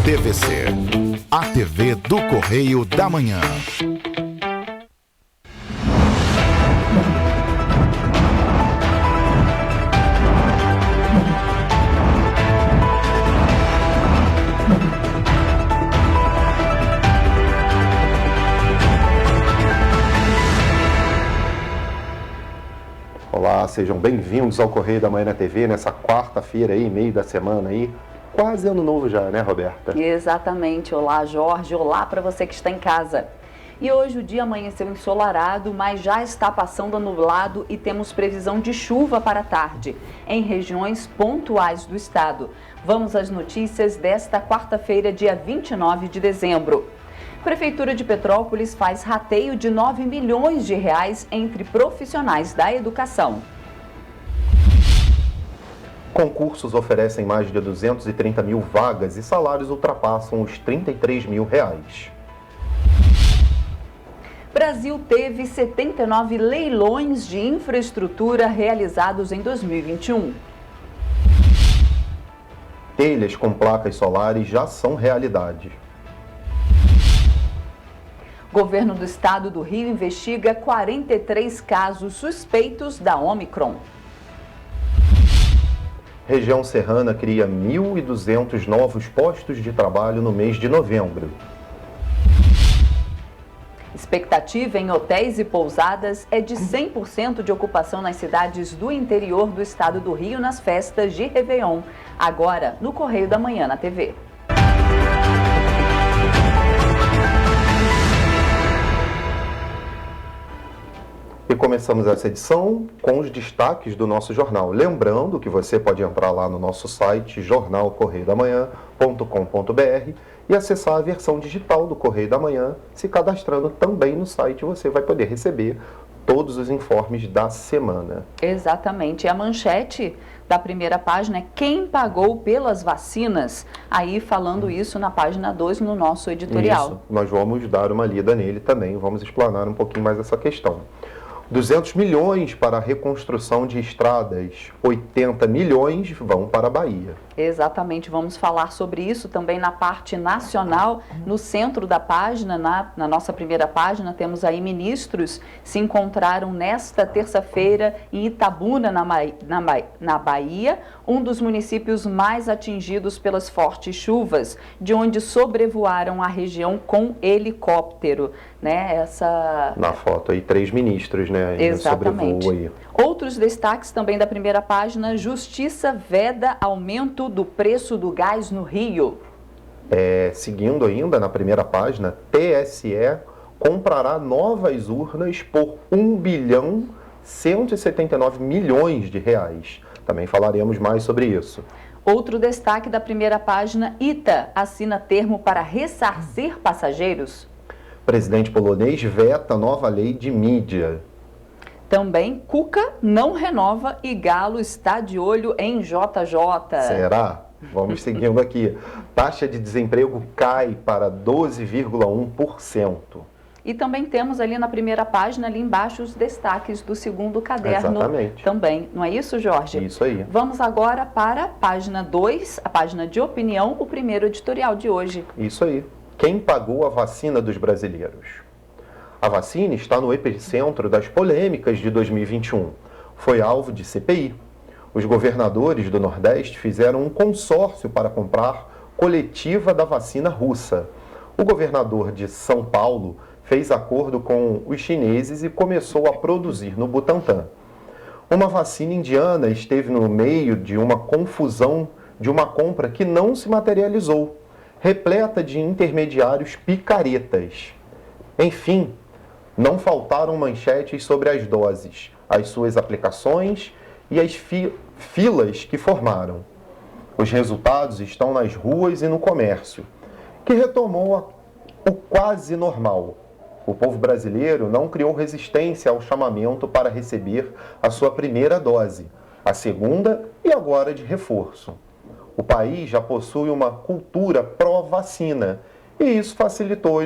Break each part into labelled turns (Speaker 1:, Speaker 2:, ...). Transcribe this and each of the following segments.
Speaker 1: TVC, a TV do Correio da Manhã.
Speaker 2: Olá, sejam bem-vindos ao Correio da Manhã na TV, nessa quarta-feira aí, meio da semana aí, quase ano novo já, né, Roberta?
Speaker 3: Exatamente. Olá, Jorge. Olá para você que está em casa. E hoje o dia amanheceu ensolarado, mas já está passando a nublado e temos previsão de chuva para a tarde, em regiões pontuais do estado. Vamos às notícias desta quarta-feira, dia 29 de dezembro. Prefeitura de Petrópolis faz rateio de 9 milhões de reais entre profissionais da educação.
Speaker 2: Concursos oferecem mais de 230 mil vagas e salários ultrapassam os 33 mil reais.
Speaker 3: Brasil teve 79 leilões de infraestrutura realizados em 2021.
Speaker 2: Telhas com placas solares já são realidade.
Speaker 3: Governo do Estado do Rio investiga 43 casos suspeitos da Omicron.
Speaker 2: Região Serrana cria 1.200 novos postos de trabalho no mês de novembro.
Speaker 3: Expectativa em hotéis e pousadas é de 100% de ocupação nas cidades do interior do estado do Rio nas festas de Réveillon. Agora, no Correio da Manhã na TV.
Speaker 2: E começamos essa edição com os destaques do nosso jornal. Lembrando que você pode entrar lá no nosso site jornalcorreiodamanhã.com.br e acessar a versão digital do Correio da Manhã. Se cadastrando também no site, você vai poder receber todos os informes da semana.
Speaker 3: Exatamente. E a manchete da primeira página é quem pagou pelas vacinas. Aí falando isso na página 2 no nosso editorial.
Speaker 2: Isso, nós vamos dar uma lida nele também, vamos explanar um pouquinho mais essa questão. 200 milhões para a reconstrução de estradas, 80 milhões vão para a Bahia.
Speaker 3: Exatamente, vamos falar sobre isso também na parte nacional. No centro da página, na nossa primeira página, temos aí ministros se encontraram nesta terça-feira em Itabuna, na Bahia, um dos municípios mais atingidos pelas fortes chuvas, de onde sobrevoaram a região com helicóptero. Né,
Speaker 2: na foto aí, 3 ministros, né?
Speaker 3: Exatamente.
Speaker 2: Aí.
Speaker 3: Outros destaques também da primeira página: Justiça veda aumento do preço do gás no Rio.
Speaker 2: Seguindo ainda na primeira página, TSE comprará novas urnas por 1 bilhão 179 milhões de reais. Também falaremos mais sobre isso.
Speaker 3: Outro destaque da primeira página: ITA assina termo para ressarcir passageiros.
Speaker 2: Presidente polonês veta nova lei de mídia.
Speaker 3: Também Cuca não renova e Galo está de olho em JJ.
Speaker 2: Será? Vamos seguindo aqui. Taxa de desemprego cai para 12,1%.
Speaker 3: E também temos ali na primeira página, ali embaixo, os destaques do segundo caderno.
Speaker 2: Exatamente.
Speaker 3: Também. Não é isso, Jorge?
Speaker 2: Isso aí.
Speaker 3: Vamos agora para a página 2, a página de opinião, o primeiro editorial de hoje.
Speaker 2: Isso aí. Quem pagou a vacina dos brasileiros? A vacina está no epicentro das polêmicas de 2021. Foi alvo de CPI. Os governadores do Nordeste fizeram um consórcio para comprar coletiva da vacina russa. O governador de São Paulo fez acordo com os chineses e começou a produzir no Butantan. Uma vacina indiana esteve no meio de uma confusão de uma compra que não se materializou, repleta de intermediários picaretas. Enfim, não faltaram manchetes sobre as doses, as suas aplicações e as filas que formaram. Os resultados estão nas ruas e no comércio, que retomou o quase normal. O povo brasileiro não criou resistência ao chamamento para receber a sua primeira dose, a segunda e agora de reforço. O país já possui uma cultura pró-vacina e isso facilitou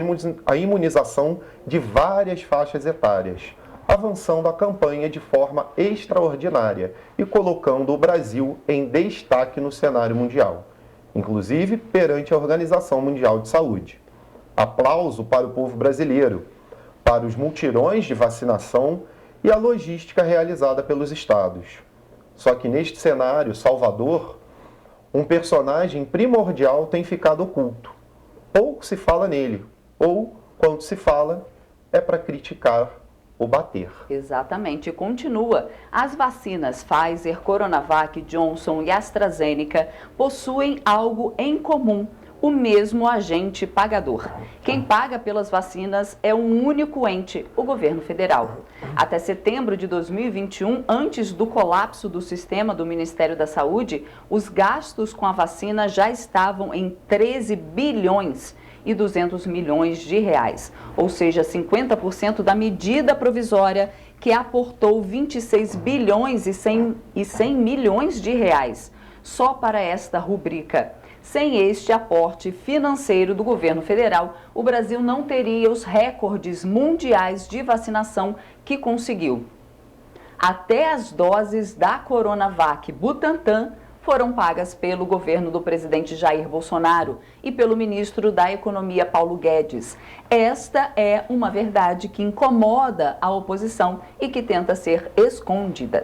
Speaker 2: a imunização de várias faixas etárias, avançando a campanha de forma extraordinária e colocando o Brasil em destaque no cenário mundial. inclusive perante a Organização Mundial de Saúde. Aplauso para o povo brasileiro, para os mutirões de vacinação e a logística realizada pelos estados. Só que neste cenário, Salvador, um personagem primordial tem ficado oculto. Pouco se fala nele, ou, quando se fala, é para criticar ou bater.
Speaker 3: Exatamente, e continua. As vacinas Pfizer, Coronavac, Johnson e AstraZeneca possuem algo em comum: o mesmo agente pagador. Quem paga pelas vacinas é um único ente, o governo federal. Até setembro de 2021, antes do colapso do sistema do Ministério da Saúde, os gastos com a vacina já estavam em 13 bilhões e 200 milhões de reais, ou seja, 50% da medida provisória que aportou 26 bilhões e 100 milhões de reais só para esta rubrica. Sem este aporte financeiro do governo federal, o Brasil não teria os recordes mundiais de vacinação que conseguiu. Até as doses da Coronavac Butantan foram pagas pelo governo do presidente Jair Bolsonaro e pelo ministro da Economia Paulo Guedes. Esta é uma verdade que incomoda a oposição e que tenta ser escondida.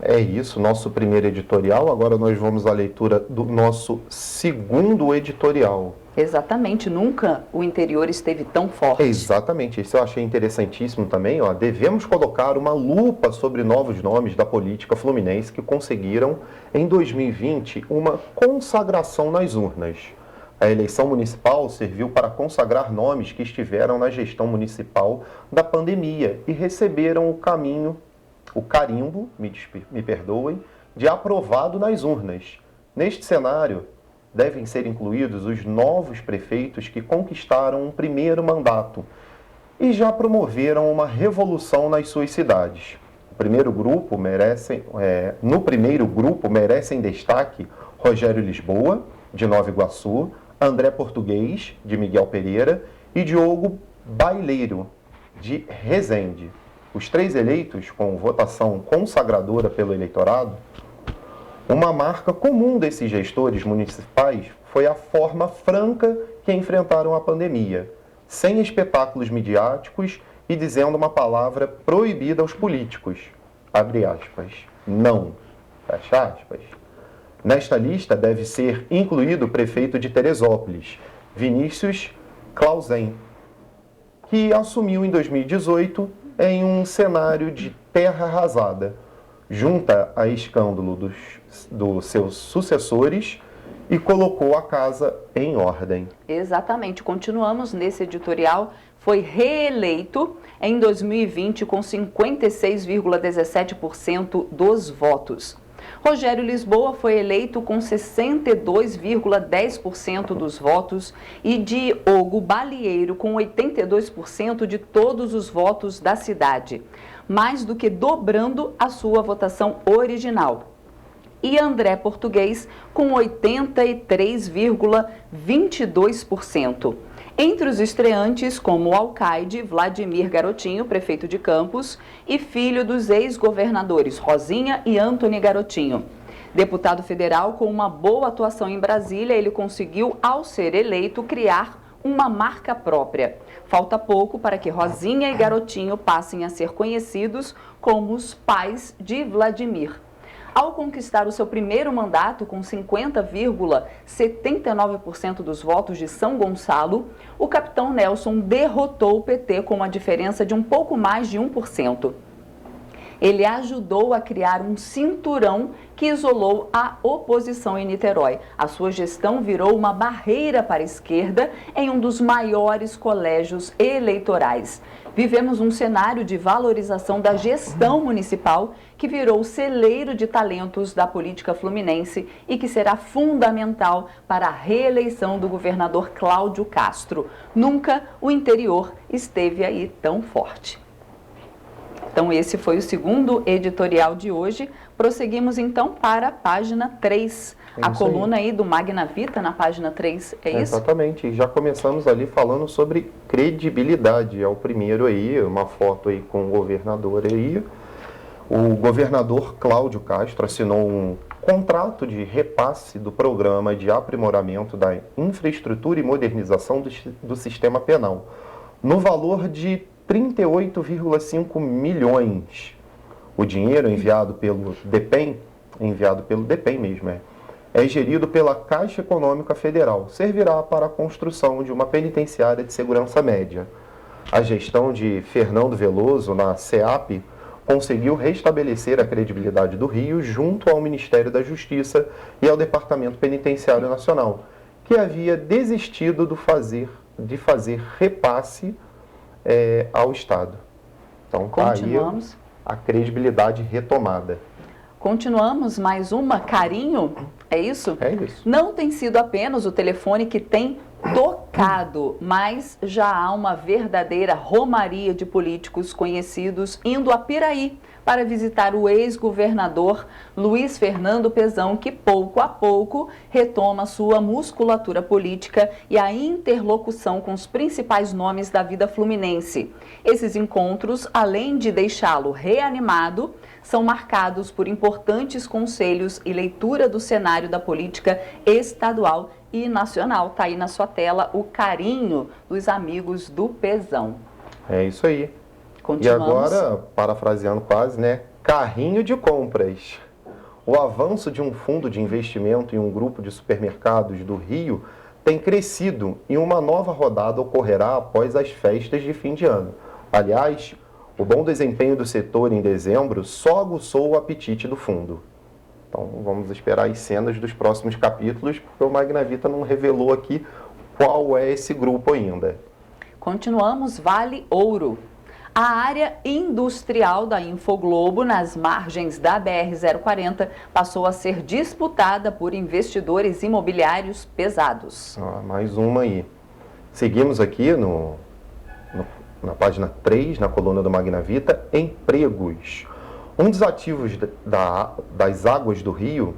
Speaker 2: É isso, nosso primeiro editorial. Agora nós vamos à leitura do nosso segundo editorial.
Speaker 3: Exatamente, nunca o interior esteve tão forte.
Speaker 2: Exatamente, isso eu achei interessantíssimo também. Devemos colocar uma lupa sobre novos nomes da política fluminense que conseguiram, em 2020, uma consagração nas urnas. A eleição municipal serviu para consagrar nomes que estiveram na gestão municipal da pandemia e receberam o carimbo, me perdoem, de aprovado nas urnas. Neste cenário, devem ser incluídos os novos prefeitos que conquistaram um primeiro mandato e já promoveram uma revolução nas suas cidades. No primeiro grupo merecem destaque Rogério Lisboa, de Nova Iguaçu, André Português, de Miguel Pereira, e Diogo Baileiro, de Resende. Os três eleitos, com votação consagradora pelo eleitorado. Uma marca comum desses gestores municipais foi a forma franca que enfrentaram a pandemia, sem espetáculos midiáticos e dizendo uma palavra proibida aos políticos. Abre aspas. Não. Fecha aspas. Nesta lista deve ser incluído o prefeito de Teresópolis, Vinícius Clausen, que assumiu em 2018 em um cenário de terra arrasada, junta a escândalo dos seus sucessores e colocou a casa em ordem.
Speaker 3: Exatamente. Continuamos nesse editorial. Foi reeleito em 2020 com 56,17% dos votos. Rogério Lisboa foi eleito com 62,10% dos votos e Diogo Balieiro com 82% de todos os votos da cidade, mais do que dobrando a sua votação original. E André Português com 83,22%. Entre os estreantes, como o alcaide Vladimir Garotinho, prefeito de Campos, e filho dos ex-governadores Rosinha e Antony Garotinho. Deputado federal com uma boa atuação em Brasília, ele conseguiu, ao ser eleito, criar uma marca própria. Falta pouco para que Rosinha e Garotinho passem a ser conhecidos como os pais de Vladimir. Ao conquistar o seu primeiro mandato com 50,79% dos votos de São Gonçalo, o capitão Nelson derrotou o PT com uma diferença de um pouco mais de 1%. Ele ajudou a criar um cinturão que isolou a oposição em Niterói. A sua gestão virou uma barreira para a esquerda em um dos maiores colégios eleitorais. Vivemos um cenário de valorização da gestão municipal que virou celeiro de talentos da política fluminense e que será fundamental para a reeleição do governador Cláudio Castro. Nunca o interior esteve aí tão forte. Então, esse foi o segundo editorial de hoje. Prosseguimos, então, para a página 3. A coluna aí do Magna Vita na página 3, é isso?
Speaker 2: Exatamente. Já começamos ali falando sobre credibilidade. É o primeiro aí, uma foto aí com o governador aí. O governador Cláudio Castro assinou um contrato de repasse do Programa de Aprimoramento da Infraestrutura e Modernização do Sistema Penal, no valor de 38,5 milhões. O dinheiro enviado pelo DEPEN mesmo, é gerido pela Caixa Econômica Federal, servirá para a construção de uma penitenciária de segurança média. A gestão de Fernando Veloso na SEAP conseguiu restabelecer a credibilidade do Rio junto ao Ministério da Justiça e ao Departamento Penitenciário Nacional, que havia desistido de fazer repasse ao Estado. Então,
Speaker 3: continuamos.
Speaker 2: Aí a credibilidade retomada.
Speaker 3: Continuamos, mais uma, Carinho, é isso?
Speaker 2: É isso.
Speaker 3: Não tem sido apenas o telefone que tem tocado, mas já há uma verdadeira romaria de políticos conhecidos indo a Piraí para visitar o ex-governador Luiz Fernando Pezão, que pouco a pouco retoma sua musculatura política e a interlocução com os principais nomes da vida fluminense. Esses encontros, além de deixá-lo reanimado, são marcados por importantes conselhos e leitura do cenário da política estadual e nacional. Está aí na sua tela o carinho dos amigos do Pezão.
Speaker 2: É isso aí.
Speaker 3: Continuamos.
Speaker 2: E agora, parafraseando quase, carrinho de compras. O avanço de um fundo de investimento em um grupo de supermercados do Rio tem crescido e uma nova rodada ocorrerá após as festas de fim de ano. Aliás, o bom desempenho do setor em dezembro só aguçou o apetite do fundo. Então, vamos esperar as cenas dos próximos capítulos, porque o Magnavita não revelou aqui qual é esse grupo ainda.
Speaker 3: Continuamos, Vale Ouro. A área industrial da Infoglobo, nas margens da BR-040, passou a ser disputada por investidores imobiliários pesados.
Speaker 2: Mais uma aí. Seguimos aqui na página 3, na coluna do Magnavita, empregos. Um dos ativos das águas do Rio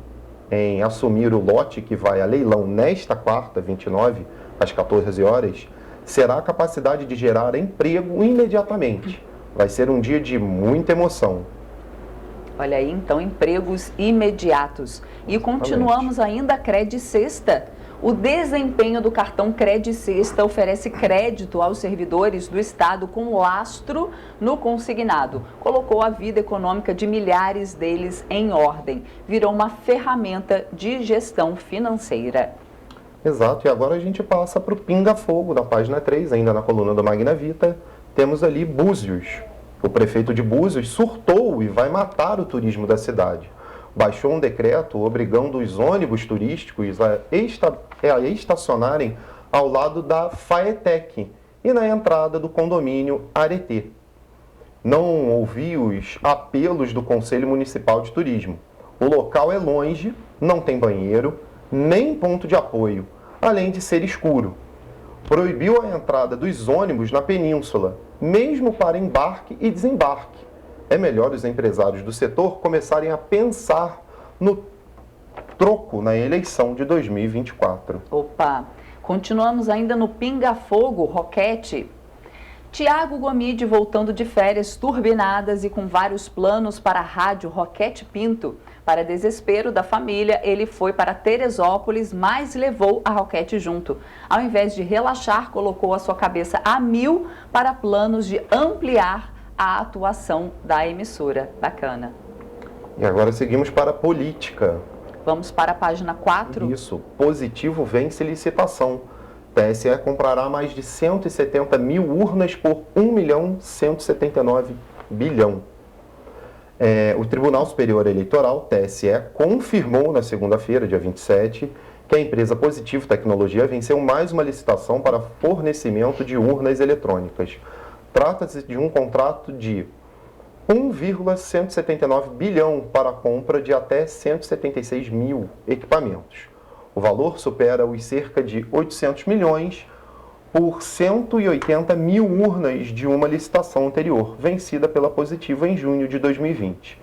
Speaker 2: em assumir o lote que vai a leilão nesta quarta, 29, às 14 horas, será a capacidade de gerar emprego imediatamente. Vai ser um dia de muita emoção.
Speaker 3: Olha aí, então, empregos imediatos. E continuamos ainda a Cred Sexta. O desempenho do cartão Cred Sexta oferece crédito aos servidores do Estado com lastro no consignado. Colocou a vida econômica de milhares deles em ordem. Virou uma ferramenta de gestão financeira.
Speaker 2: Exato, e agora a gente passa para o Pinga Fogo, da página 3, ainda na coluna do Magnavita. Temos ali Búzios. O prefeito de Búzios surtou e vai matar o turismo da cidade. Baixou um decreto obrigando os ônibus turísticos a estacionarem ao lado da Faetec e na entrada do condomínio Aretê. Não ouviu os apelos do Conselho Municipal de Turismo. O local é longe, não tem banheiro, nem ponto de apoio, além de ser escuro. Proibiu a entrada dos ônibus na península, mesmo para embarque e desembarque. É melhor os empresários do setor começarem a pensar no troco na eleição de 2024.
Speaker 3: Opa! Continuamos ainda no Pinga Fogo, Roquete. Tiago Gomide voltando de férias turbinadas e com vários planos para a rádio Roquete Pinto. Para desespero da família, ele foi para Teresópolis, mas levou a Roquete junto. Ao invés de relaxar, colocou a sua cabeça a mil para planos de ampliar a atuação da emissora. Bacana.
Speaker 2: E agora seguimos para a política.
Speaker 3: Vamos para a página 4.
Speaker 2: Isso, Positivo vence licitação. TSE comprará mais de 170 mil urnas por 1.179 bilhão. O Tribunal Superior Eleitoral, TSE, confirmou na segunda-feira, dia 27, que a empresa Positivo Tecnologia venceu mais uma licitação para fornecimento de urnas eletrônicas. Trata-se de um contrato de 1,179 bilhão para a compra de até 176 mil equipamentos. O valor supera os cerca de 800 milhões por 180 mil urnas de uma licitação anterior, vencida pela Positivo em junho de 2020.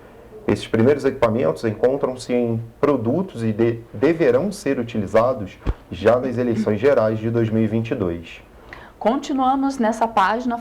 Speaker 2: Esses primeiros equipamentos encontram-se em produtos e deverão ser utilizados já nas eleições gerais de 2022.
Speaker 3: Continuamos nessa página,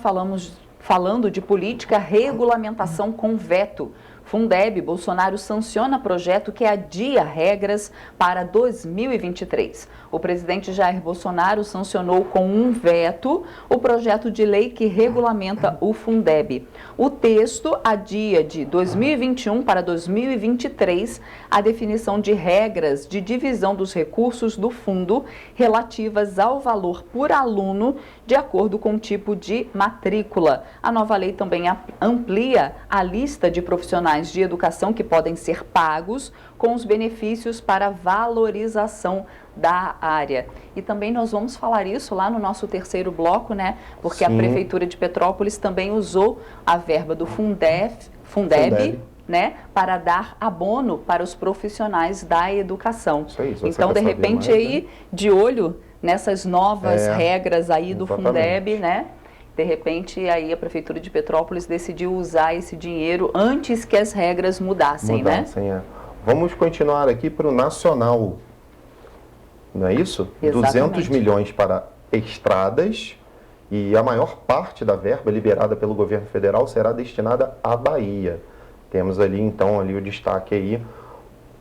Speaker 3: falando de política, regulamentação com veto. Fundeb, Bolsonaro sanciona projeto que adia regras para 2023. O presidente Jair Bolsonaro sancionou com um veto o projeto de lei que regulamenta o Fundeb. O texto adia de 2021 para 2023 a definição de regras de divisão dos recursos do fundo relativas ao valor por aluno de acordo com o tipo de matrícula. A nova lei também amplia a lista de profissionais de educação que podem ser pagos com os benefícios para valorização da área. E também nós vamos falar isso lá no nosso terceiro bloco, né? Porque
Speaker 2: Sim.
Speaker 3: a Prefeitura de Petrópolis também usou a verba do Fundeb, né, para dar abono para os profissionais da educação.
Speaker 2: Isso aí, se você
Speaker 3: então,
Speaker 2: quer
Speaker 3: de
Speaker 2: saber
Speaker 3: repente,
Speaker 2: mais,
Speaker 3: aí, de olho nessas novas regras aí do
Speaker 2: exatamente.
Speaker 3: Fundeb, né? De repente, aí a Prefeitura de Petrópolis decidiu usar esse dinheiro antes que as regras mudassem, né?
Speaker 2: Vamos continuar aqui para o Nacional, não é isso?
Speaker 3: Exatamente.
Speaker 2: 200 milhões para estradas e a maior parte da verba liberada pelo governo federal será destinada à Bahia. Temos ali, então, o destaque aí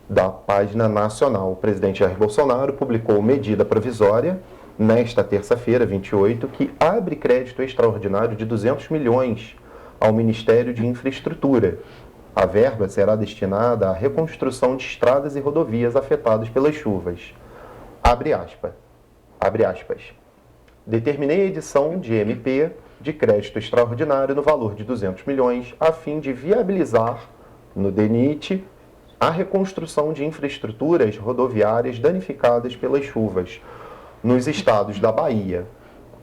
Speaker 2: da página nacional. O presidente Jair Bolsonaro publicou medida provisória nesta terça-feira, 28, que abre crédito extraordinário de 200 milhões ao Ministério de Infraestrutura. A verba será destinada à reconstrução de estradas e rodovias afetadas pelas chuvas. Abre aspas. Determinei a edição de MP de crédito extraordinário no valor de 200 milhões a fim de viabilizar no DENIT a reconstrução de infraestruturas rodoviárias danificadas pelas chuvas nos estados da Bahia.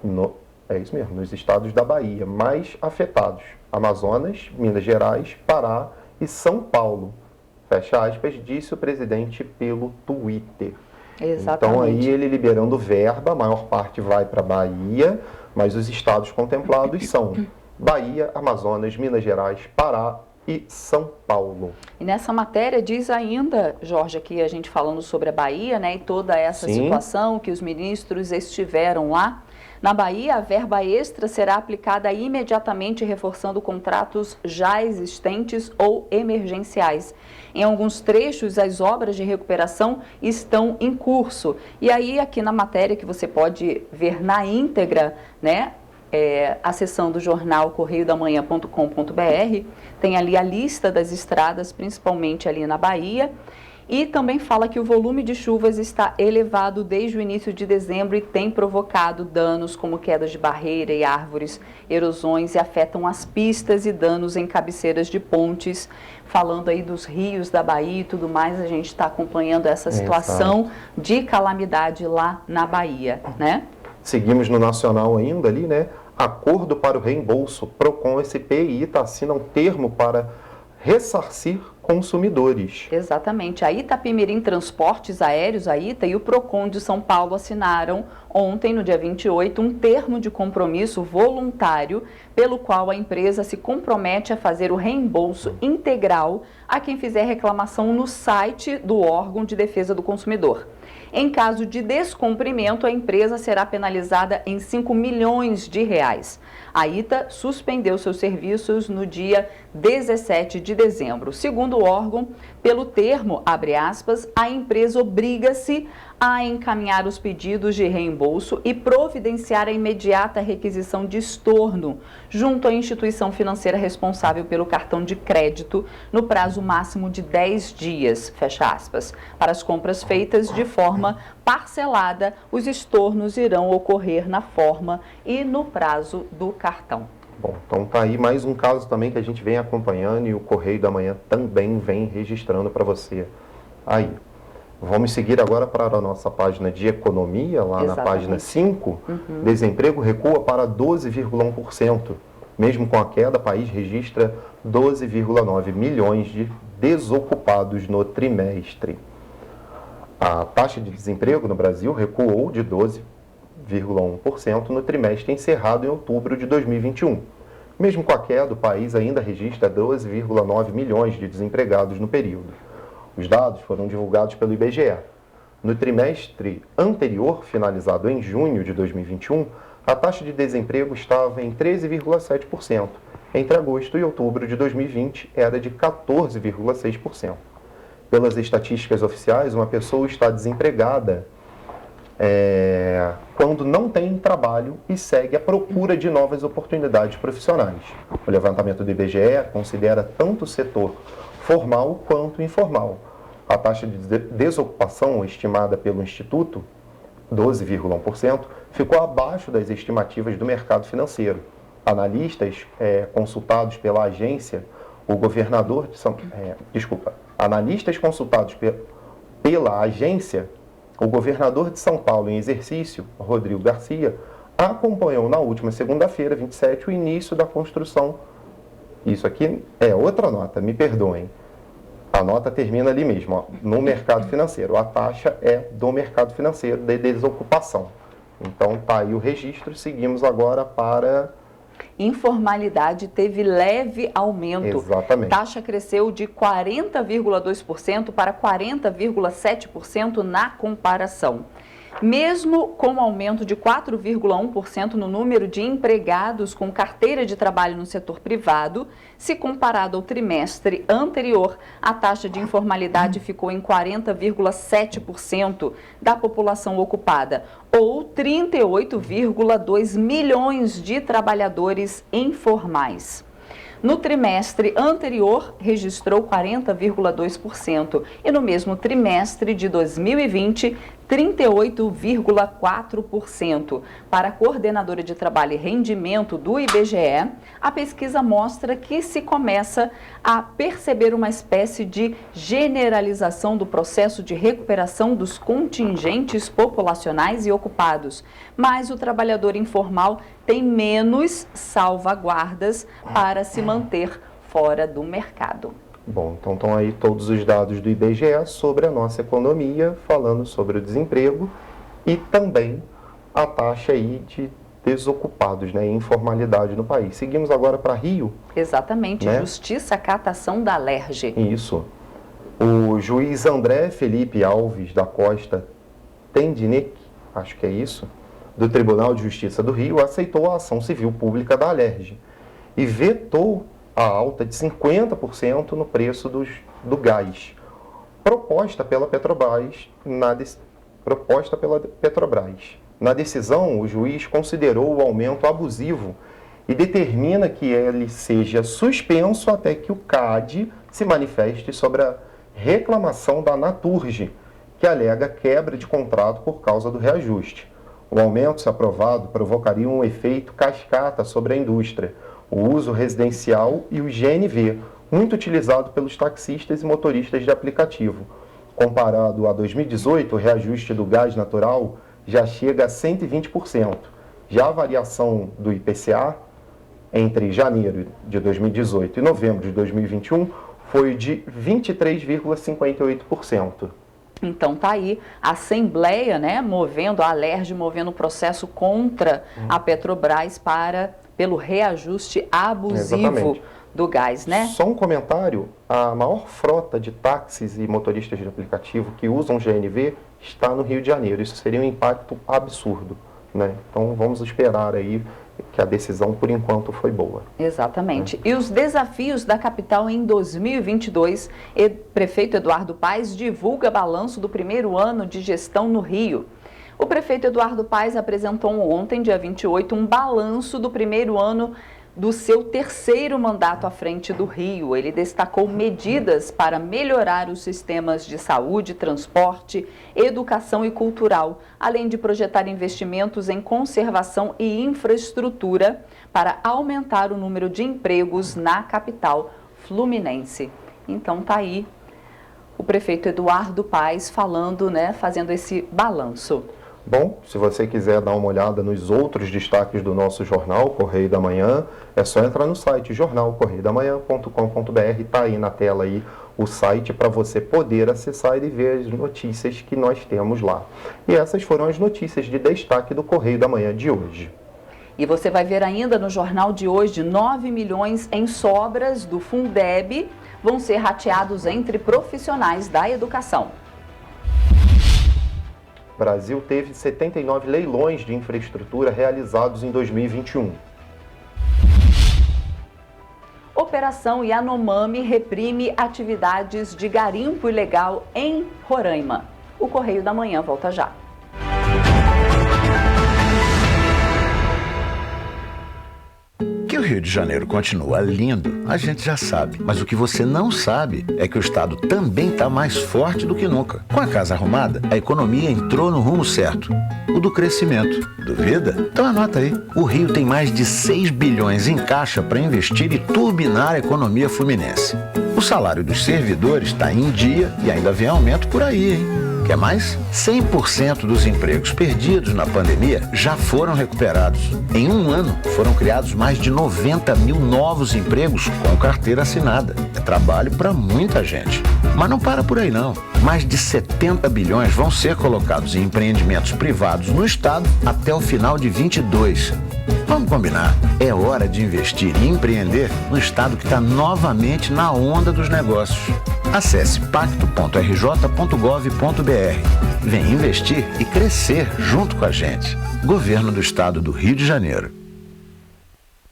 Speaker 2: Nos estados da Bahia mais afetados: Amazonas, Minas Gerais, Pará e São Paulo. Fecha aspas, disse o presidente pelo Twitter.
Speaker 3: Exatamente.
Speaker 2: Então aí ele liberando verba, a maior parte vai para a Bahia, mas os estados contemplados são Bahia, Amazonas, Minas Gerais, Pará e São Paulo.
Speaker 3: E nessa matéria diz ainda, Jorge, aqui a gente falando sobre a Bahia, né, e toda essa situação que os ministros estiveram lá. Na Bahia, a verba extra será aplicada imediatamente, reforçando contratos já existentes ou emergenciais. Em alguns trechos, as obras de recuperação estão em curso. E aí, aqui na matéria que você pode ver na íntegra, né, acessando o jornal correiodamanhã.com.br, tem ali a lista das estradas, principalmente ali na Bahia. E também fala que o volume de chuvas está elevado desde o início de dezembro e tem provocado danos como quedas de barreira e árvores, erosões e afetam as pistas e danos em cabeceiras de pontes. Falando aí dos rios da Bahia e tudo mais, a gente está acompanhando essa situação de calamidade lá na Bahia, né?
Speaker 2: Seguimos no Nacional ainda ali, né? Acordo para o reembolso. Procon-SP e ITA assinam termo para ressarcir consumidores.
Speaker 3: Exatamente. A Itapemirim Transportes Aéreos, a ITA, e o Procon de São Paulo assinaram ontem, no dia 28, um termo de compromisso voluntário pelo qual a empresa se compromete a fazer o reembolso integral a quem fizer reclamação no site do órgão de defesa do consumidor. Em caso de descumprimento, a empresa será penalizada em 5 milhões de reais. A ITA suspendeu seus serviços no dia 17 de dezembro. Segundo o órgão, pelo termo, abre aspas, a empresa obriga-se a encaminhar os pedidos de reembolso e providenciar a imediata requisição de estorno junto à instituição financeira responsável pelo cartão de crédito no prazo máximo de 10 dias, fecha aspas. Para as compras feitas de forma parcelada, os estornos irão ocorrer na forma e no prazo do cartão.
Speaker 2: Bom, então tá aí mais um caso também que a gente vem acompanhando e o Correio da Manhã também vem registrando para você aí. Vamos seguir agora para a nossa página de economia, lá na página 5. Desemprego recua para 12,1%. Mesmo com a queda, o país registra 12,9 milhões de desocupados no trimestre. A taxa de desemprego no Brasil recuou de 12,1% no trimestre encerrado em outubro de 2021. Mesmo com a queda, o país ainda registra 12,9 milhões de desempregados no período. Os dados foram divulgados pelo IBGE. No trimestre anterior, finalizado em junho de 2021, a taxa de desemprego estava em 13,7%, Entre agosto e outubro de 2020 era de 14,6%. Pelas estatísticas oficiais, uma pessoa está desempregada quando não tem trabalho e segue à procura de novas oportunidades profissionais. O levantamento do IBGE considera tanto o setor formal quanto informal. A taxa de desocupação estimada pelo Instituto, 12,1%, ficou abaixo das estimativas do mercado financeiro. Analistas consultados pela agência, analistas consultados pela agência, o governador de São Paulo em exercício, Rodrigo Garcia, acompanhou na última segunda-feira, 27, o início da construção. Isso aqui é outra nota, me perdoem. A nota termina ali mesmo, ó, no mercado financeiro. A taxa é do mercado financeiro de desocupação. Então, tá aí o registro. Seguimos agora para...
Speaker 3: Informalidade teve leve aumento.
Speaker 2: Exatamente.
Speaker 3: Taxa cresceu de 40,2% para 40,7% na comparação. Mesmo com o aumento de 4,1% no número de empregados com carteira de trabalho no setor privado, se comparado ao trimestre anterior, a taxa de informalidade ficou em 40,7% da população ocupada, ou 38,2 milhões de trabalhadores informais. No trimestre anterior, registrou 40,2% e no mesmo trimestre de 2020, 38,4%. Para a coordenadora de trabalho e rendimento do IBGE, a pesquisa mostra que se começa a perceber uma espécie de generalização do processo de recuperação dos contingentes populacionais e ocupados, mas o trabalhador informal tem menos salvaguardas para se manter fora do mercado.
Speaker 2: Bom, então estão aí todos os dados do IBGE sobre a nossa economia, falando sobre o desemprego e também a taxa aí de desocupados, né, informalidade no país. Seguimos agora para Rio.
Speaker 3: Exatamente,
Speaker 2: né?
Speaker 3: Justiça Catação da Alerj.
Speaker 2: Isso. O juiz André Felipe Alves da Costa Tendinec, acho que é isso, do Tribunal de Justiça do Rio, aceitou a ação civil pública da Alerj e vetou a alta de 50% no preço do gás, proposta pela Petrobras. Na decisão, o juiz considerou o aumento abusivo e determina que ele seja suspenso até que o CAD se manifeste sobre a reclamação da Naturgy, que alega quebra de contrato por causa do reajuste. O aumento, se aprovado, provocaria um efeito cascata sobre a indústria, o uso residencial e o GNV, muito utilizado pelos taxistas e motoristas de aplicativo. Comparado a 2018, o reajuste do gás natural já chega a 120%. Já a variação do IPCA entre janeiro de 2018 e novembro de 2021 foi de 23,58%.
Speaker 3: Então tá aí a Assembleia, né, movendo a Alerj, movendo o processo contra a Petrobras pelo reajuste abusivo.
Speaker 2: Exatamente.
Speaker 3: Do gás, né?
Speaker 2: Só um comentário, a maior frota de táxis e motoristas de aplicativo que usam GNV está no Rio de Janeiro. Isso seria um impacto absurdo, né? Então vamos esperar aí que a decisão, por enquanto, foi boa.
Speaker 3: Exatamente. E os desafios da capital em 2022, o prefeito Eduardo Paes divulga balanço do primeiro ano de gestão no Rio. O prefeito Eduardo Paes apresentou ontem, dia 28, um balanço do primeiro ano do seu terceiro mandato à frente do Rio. Ele destacou medidas para melhorar os sistemas de saúde, transporte, educação e cultural, além de projetar investimentos em conservação e infraestrutura para aumentar o número de empregos na capital fluminense. Então tá aí o prefeito Eduardo Paes falando, né, fazendo esse balanço.
Speaker 2: Bom, se você quiser dar uma olhada nos outros destaques do nosso jornal Correio da Manhã, é só entrar no site jornalcorreiodamanhã.com.br, está aí na tela aí o site para você poder acessar e ver as notícias que nós temos lá. E essas foram as notícias de destaque do Correio da Manhã de hoje.
Speaker 3: E você vai ver ainda no jornal de hoje, 9 milhões em sobras do Fundeb vão ser rateados entre profissionais da educação.
Speaker 2: O Brasil teve 79 leilões de infraestrutura realizados em 2021.
Speaker 3: Operação Yanomami reprime atividades de garimpo ilegal em Roraima. O Correio da Manhã volta já.
Speaker 4: Que o Rio de Janeiro continua lindo, a gente já sabe. Mas o que você não sabe é que o estado também está mais forte do que nunca. Com a casa arrumada, a economia entrou no rumo certo, o do crescimento. Duvida? Então anota aí. O Rio tem mais de 6 bilhões em caixa para investir e turbinar a economia fluminense. O salário dos servidores está em dia e ainda vem aumento por aí, hein? Quer mais? 100% dos empregos perdidos na pandemia já foram recuperados. Em um ano, foram criados mais de 90 mil novos empregos com carteira assinada. É trabalho para muita gente. Mas não para por aí, não. Mais de 70 bilhões vão ser colocados em empreendimentos privados no estado até o final de 22. Vamos combinar. É hora de investir e empreender no estado que está novamente na onda dos negócios. Acesse pacto.rj.gov.br. Vem investir e crescer junto com a gente. Governo do Estado do Rio de Janeiro.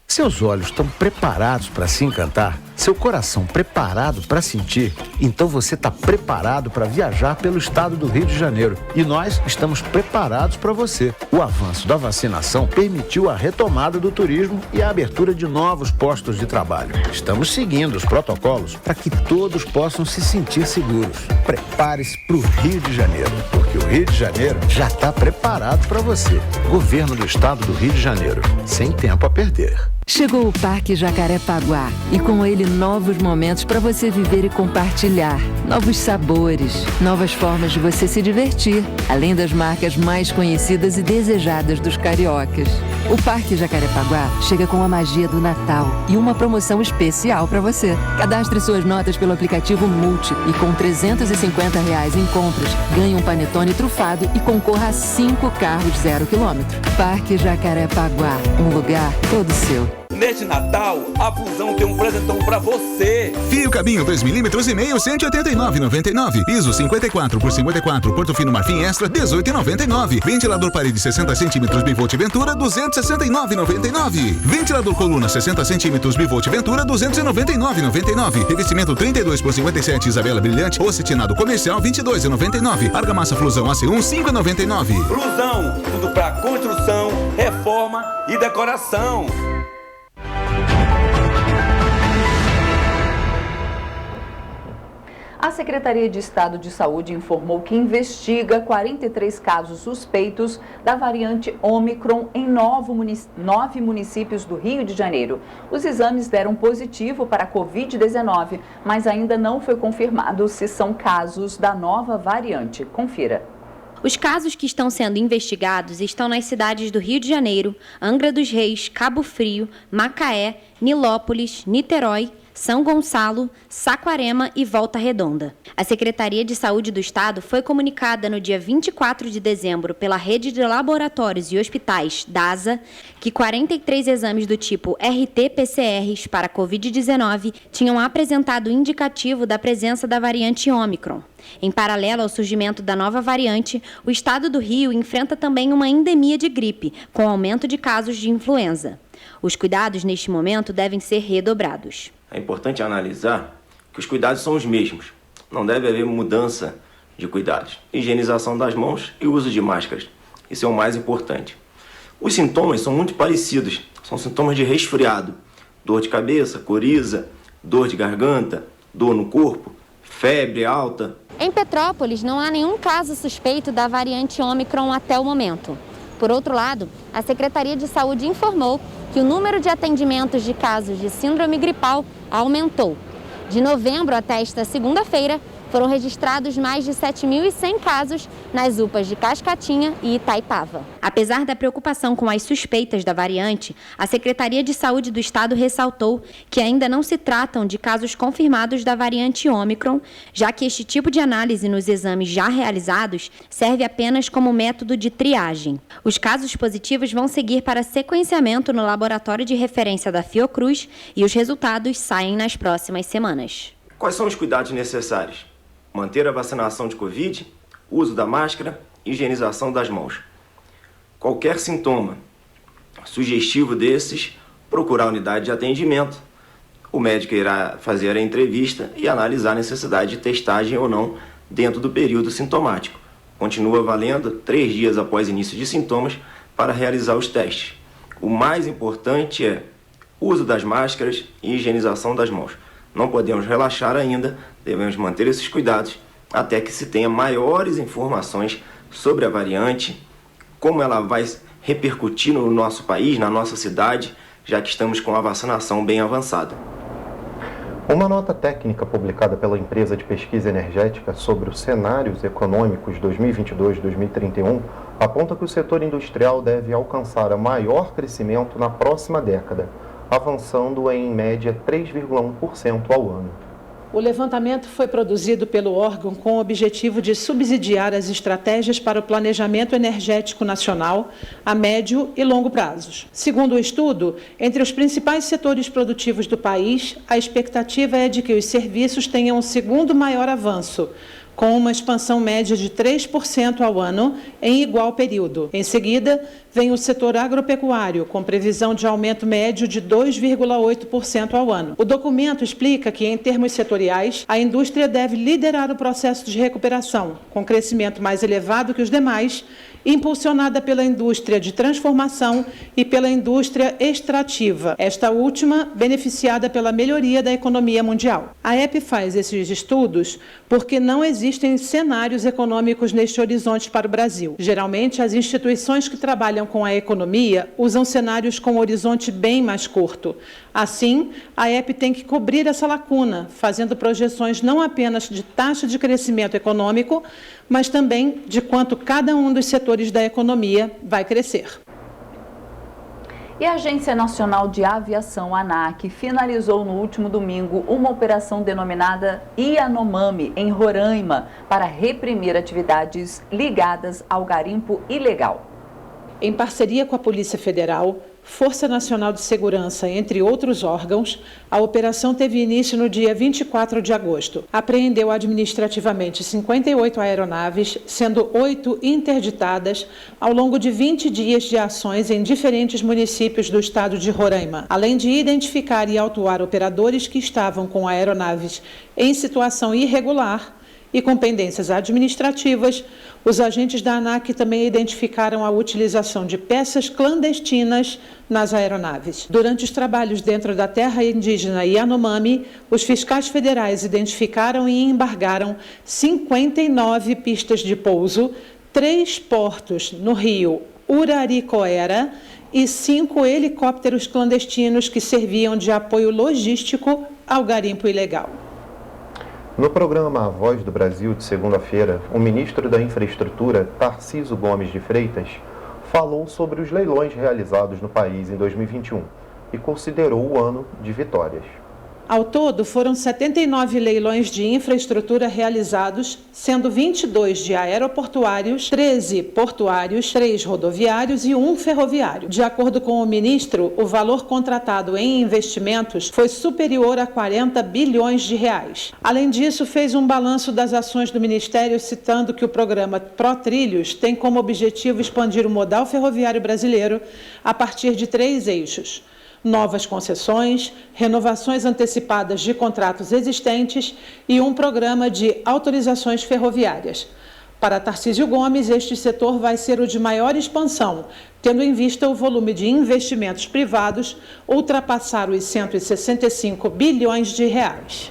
Speaker 4: Seus olhos estão preparados para se encantar? Seu coração preparado para sentir? Então você está preparado para viajar pelo estado do Rio de Janeiro. E nós estamos preparados para você. O avanço da vacinação permitiu a retomada do turismo e a abertura de novos postos de trabalho. Estamos seguindo os protocolos para que todos possam se sentir seguros. Prepare-se para o Rio de Janeiro, porque o Rio de Janeiro já está preparado para você. Governo do Estado do Rio de Janeiro. Sem tempo a perder.
Speaker 5: Chegou o Parque Jacarepaguá e com ele novos momentos para você viver e compartilhar. Novos sabores, novas formas de você se divertir, além das marcas mais conhecidas e desejadas dos cariocas. O Parque Jacarepaguá chega com a magia do Natal e uma promoção especial para você. Cadastre suas notas pelo aplicativo Multi e com R$350 em compras, ganhe um panetone trufado e concorra a 5 carros 0 km. Parque Jacarepaguá, um lugar todo seu.
Speaker 6: Neste Natal, a Fusão tem um presentão pra você.
Speaker 7: Fio cabinho 2,5 mm, 189,99. Piso 54 por 54, Porto Fino Marfim Extra, 18,99. Ventilador parede 60 cm Bivolt Ventura, 269,99. Ventilador coluna 60 cm Bivolt Ventura, 299,99. Revestimento 32 por 57 Isabela Brilhante, Ocetinado Comercial, 22,99. Argamassa Flusão AC1, 5,99.
Speaker 6: Fusão, tudo pra construção, reforma e decoração.
Speaker 3: A Secretaria de Estado de Saúde informou que investiga 43 casos suspeitos da variante Ômicron em 9 municípios do Rio de Janeiro. Os exames deram positivo para a Covid-19, mas ainda não foi confirmado se são casos da nova variante. Confira.
Speaker 8: Os casos que estão sendo investigados estão nas cidades do Rio de Janeiro, Angra dos Reis, Cabo Frio, Macaé, Nilópolis, Niterói, São Gonçalo, Saquarema e Volta Redonda. A Secretaria de Saúde do Estado foi comunicada no dia 24 de dezembro pela Rede de Laboratórios e Hospitais, DASA, que 43 exames do tipo RT-PCRs para Covid-19 tinham apresentado indicativo da presença da variante Ômicron. Em paralelo ao surgimento da nova variante, o Estado do Rio enfrenta também uma endemia de gripe, com aumento de casos de influenza. Os cuidados neste momento devem ser redobrados.
Speaker 9: É importante analisar que os cuidados são os mesmos. Não deve haver mudança de cuidados. Higienização das mãos e uso de máscaras. Isso é o mais importante. Os sintomas são muito parecidos. São sintomas de resfriado. Dor de cabeça, coriza, dor de garganta, dor no corpo, febre alta.
Speaker 8: Em Petrópolis, não há nenhum caso suspeito da variante Ômicron até o momento. Por outro lado, a Secretaria de Saúde informou que o número de atendimentos de casos de síndrome gripal aumentou. De novembro até esta segunda-feira, foram registrados mais de 7.100 casos nas UPAs de Cascatinha e Itaipava. Apesar da preocupação com as suspeitas da variante, a Secretaria de Saúde do Estado ressaltou que ainda não se tratam de casos confirmados da variante Ômicron, já que este tipo de análise nos exames já realizados serve apenas como método de triagem. Os casos positivos vão seguir para sequenciamento no laboratório de referência da Fiocruz e os resultados saem nas próximas semanas.
Speaker 9: Quais são os cuidados necessários? Manter a vacinação de Covid, uso da máscara e higienização das mãos. Qualquer sintoma sugestivo desses, procurar a unidade de atendimento o médico irá fazer a entrevista e analisar a necessidade de testagem ou não dentro do período sintomático. Continua valendo 3 dias após início de sintomas para realizar os testes. O mais importante é o uso das máscaras e higienização das mãos. Não podemos relaxar ainda, devemos manter esses cuidados até que se tenha maiores informações sobre a variante, como ela vai repercutir no nosso país, na nossa cidade, já que estamos com a vacinação bem avançada.
Speaker 2: Uma nota técnica publicada pela empresa de pesquisa energética sobre os cenários econômicos 2022-2031 aponta que o setor industrial deve alcançar o maior crescimento na próxima década, avançando em média 3,1% ao ano.
Speaker 10: O levantamento foi produzido pelo órgão com o objetivo de subsidiar as estratégias para o planejamento energético nacional a médio e longo prazos. Segundo o estudo, entre os principais setores produtivos do país, a expectativa é de que os serviços tenham o segundo maior avanço, com uma expansão média de 3% ao ano em igual período. Em seguida, vem o setor agropecuário, com previsão de aumento médio de 2,8% ao ano. O documento explica que, em termos setoriais, a indústria deve liderar o processo de recuperação, com crescimento mais elevado que os demais, impulsionada pela indústria de transformação e pela indústria extrativa, esta última beneficiada pela melhoria da economia mundial. A EP faz esses estudos porque não existem cenários econômicos neste horizonte para o Brasil. Geralmente, as instituições que trabalham com a economia usam cenários com um horizonte bem mais curto. Assim, a EP tem que cobrir essa lacuna, fazendo projeções não apenas de taxa de crescimento econômico, mas também de quanto cada um dos setores da economia vai crescer.
Speaker 3: E a Agência Nacional de Aviação, ANAC, finalizou no último domingo uma operação denominada Yanomami, em Roraima, para reprimir atividades ligadas ao garimpo ilegal.
Speaker 10: Em parceria com a Polícia Federal, Força Nacional de Segurança, entre outros órgãos, a operação teve início no dia 24 de agosto. Apreendeu administrativamente 58 aeronaves, sendo 8 interditadas ao longo de 20 dias de ações em diferentes municípios do estado de Roraima, além de identificar e autuar operadores que estavam com aeronaves em situação irregular e com pendências administrativas. Os agentes da ANAC também identificaram a utilização de peças clandestinas nas aeronaves. Durante os trabalhos dentro da terra indígena Yanomami, os fiscais federais identificaram e embargaram 59 pistas de pouso, 3 portos no rio Uraricoera e 5 helicópteros clandestinos que serviam de apoio logístico ao garimpo ilegal.
Speaker 2: No programa A Voz do Brasil de segunda-feira, o ministro da Infraestrutura, Tarcísio Gomes de Freitas, falou sobre os leilões realizados no país em 2021 e considerou o ano de vitórias.
Speaker 10: Ao todo, foram 79 leilões de infraestrutura realizados, sendo 22 de aeroportuários, 13 portuários, 3 rodoviários e 1 ferroviário. De acordo com o ministro, o valor contratado em investimentos foi superior a 40 bilhões de reais. Além disso, fez um balanço das ações do Ministério, citando que o programa ProTrilhos tem como objetivo expandir o modal ferroviário brasileiro a partir de 3 eixos: novas concessões, renovações antecipadas de contratos existentes e um programa de autorizações ferroviárias. Para Tarcísio Gomes, este setor vai ser o de maior expansão, tendo em vista o volume de investimentos privados ultrapassar os 165 bilhões de reais.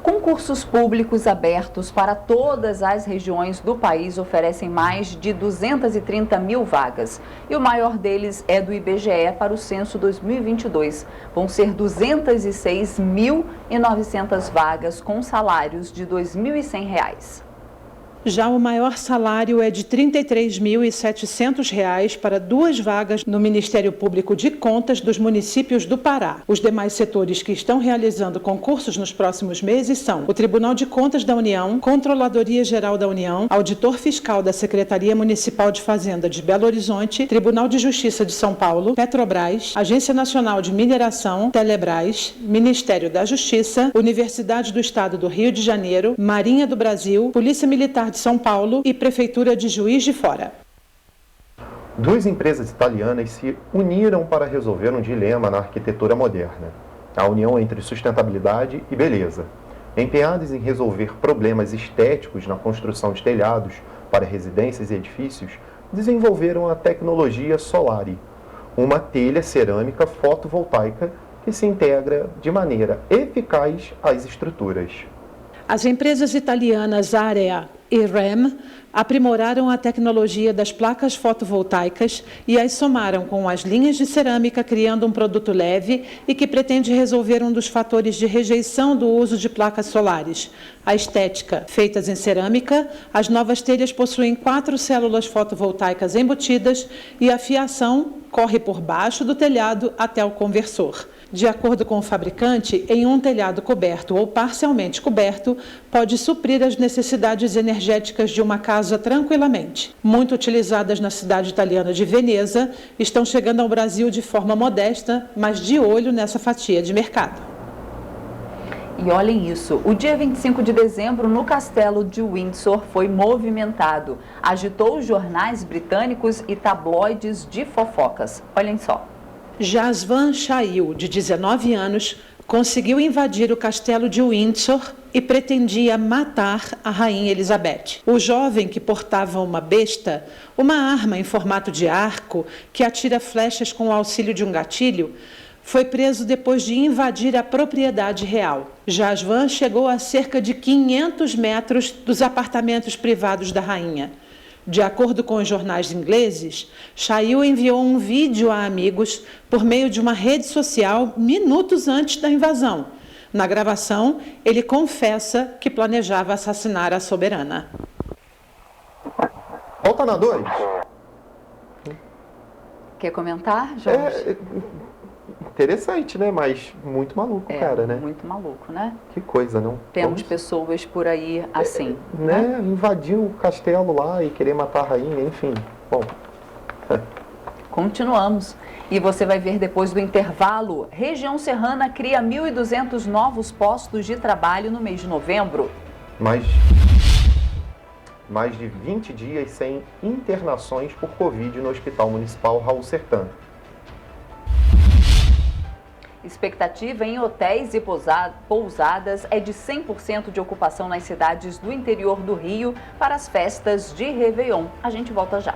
Speaker 3: Concursos públicos abertos para todas as regiões do país oferecem mais de 230 mil vagas. E o maior deles é do IBGE para o censo 2022. Vão ser 206.900 vagas com salários de R$ 2.100.
Speaker 10: Já o maior salário é de R$ 33.700 para 2 vagas no Ministério Público de Contas dos municípios do Pará. Os demais setores que estão realizando concursos nos próximos meses são o Tribunal de Contas da União, Controladoria Geral da União, Auditor Fiscal da Secretaria Municipal de Fazenda de Belo Horizonte, Tribunal de Justiça de São Paulo, Petrobras, Agência Nacional de Mineração, Telebrás, Ministério da Justiça, Universidade do Estado do Rio de Janeiro, Marinha do Brasil, Polícia Militar de São Paulo e Prefeitura de Juiz de Fora.
Speaker 2: 2 empresas italianas se uniram para resolver um dilema na arquitetura moderna. a união entre sustentabilidade e beleza. Empenhados em resolver problemas estéticos na construção de telhados para residências e edifícios, desenvolveram a tecnologia Solari, uma telha cerâmica fotovoltaica que se integra de maneira eficaz às estruturas.
Speaker 10: As empresas italianas Area e REM aprimoraram a tecnologia das placas fotovoltaicas e as somaram com as linhas de cerâmica, criando um produto leve e que pretende resolver um dos fatores de rejeição do uso de placas solares: a estética. Feitas em cerâmica, as novas telhas possuem 4 células fotovoltaicas embutidas e a fiação corre por baixo do telhado até o conversor. De acordo com o fabricante, em um telhado coberto ou parcialmente coberto, pode suprir as necessidades energéticas de uma casa tranquilamente. Muito utilizadas na cidade italiana de Veneza, estão chegando ao Brasil de forma modesta, mas de olho nessa fatia de mercado.
Speaker 3: E olhem isso, o dia 25 de dezembro no Castelo de Windsor foi movimentado. Agitou os jornais britânicos e tabloides de fofocas. Olhem só.
Speaker 10: Jasvan Shail, de 19 anos, conseguiu invadir o castelo de Windsor e pretendia matar a rainha Elizabeth. O jovem, que portava uma besta, uma arma em formato de arco que atira flechas com o auxílio de um gatilho, foi preso depois de invadir a propriedade real. Jasvan chegou a cerca de 500 metros dos apartamentos privados da rainha. De acordo com os jornais ingleses, Shail enviou um vídeo a amigos por meio de uma rede social minutos antes da invasão. Na gravação, ele confessa que planejava assassinar a soberana.
Speaker 2: Volta na 2.
Speaker 3: Quer comentar, Jorge?
Speaker 2: Interessante, né? Mas muito maluco, cara, né?
Speaker 3: Muito maluco, né?
Speaker 2: Que coisa, não?
Speaker 3: Temos pessoas por aí assim.
Speaker 2: Né? Invadir o castelo lá e querer matar a rainha, enfim. Bom.
Speaker 3: Continuamos. E você vai ver depois do intervalo, região serrana cria 1.200 novos postos de trabalho no mês de novembro.
Speaker 2: Mais de 20 dias sem internações por Covid no Hospital Municipal Raul Sertã.
Speaker 3: Expectativa em hotéis e pousadas é de 100% de ocupação nas cidades do interior do Rio para as festas de Réveillon. A gente volta já.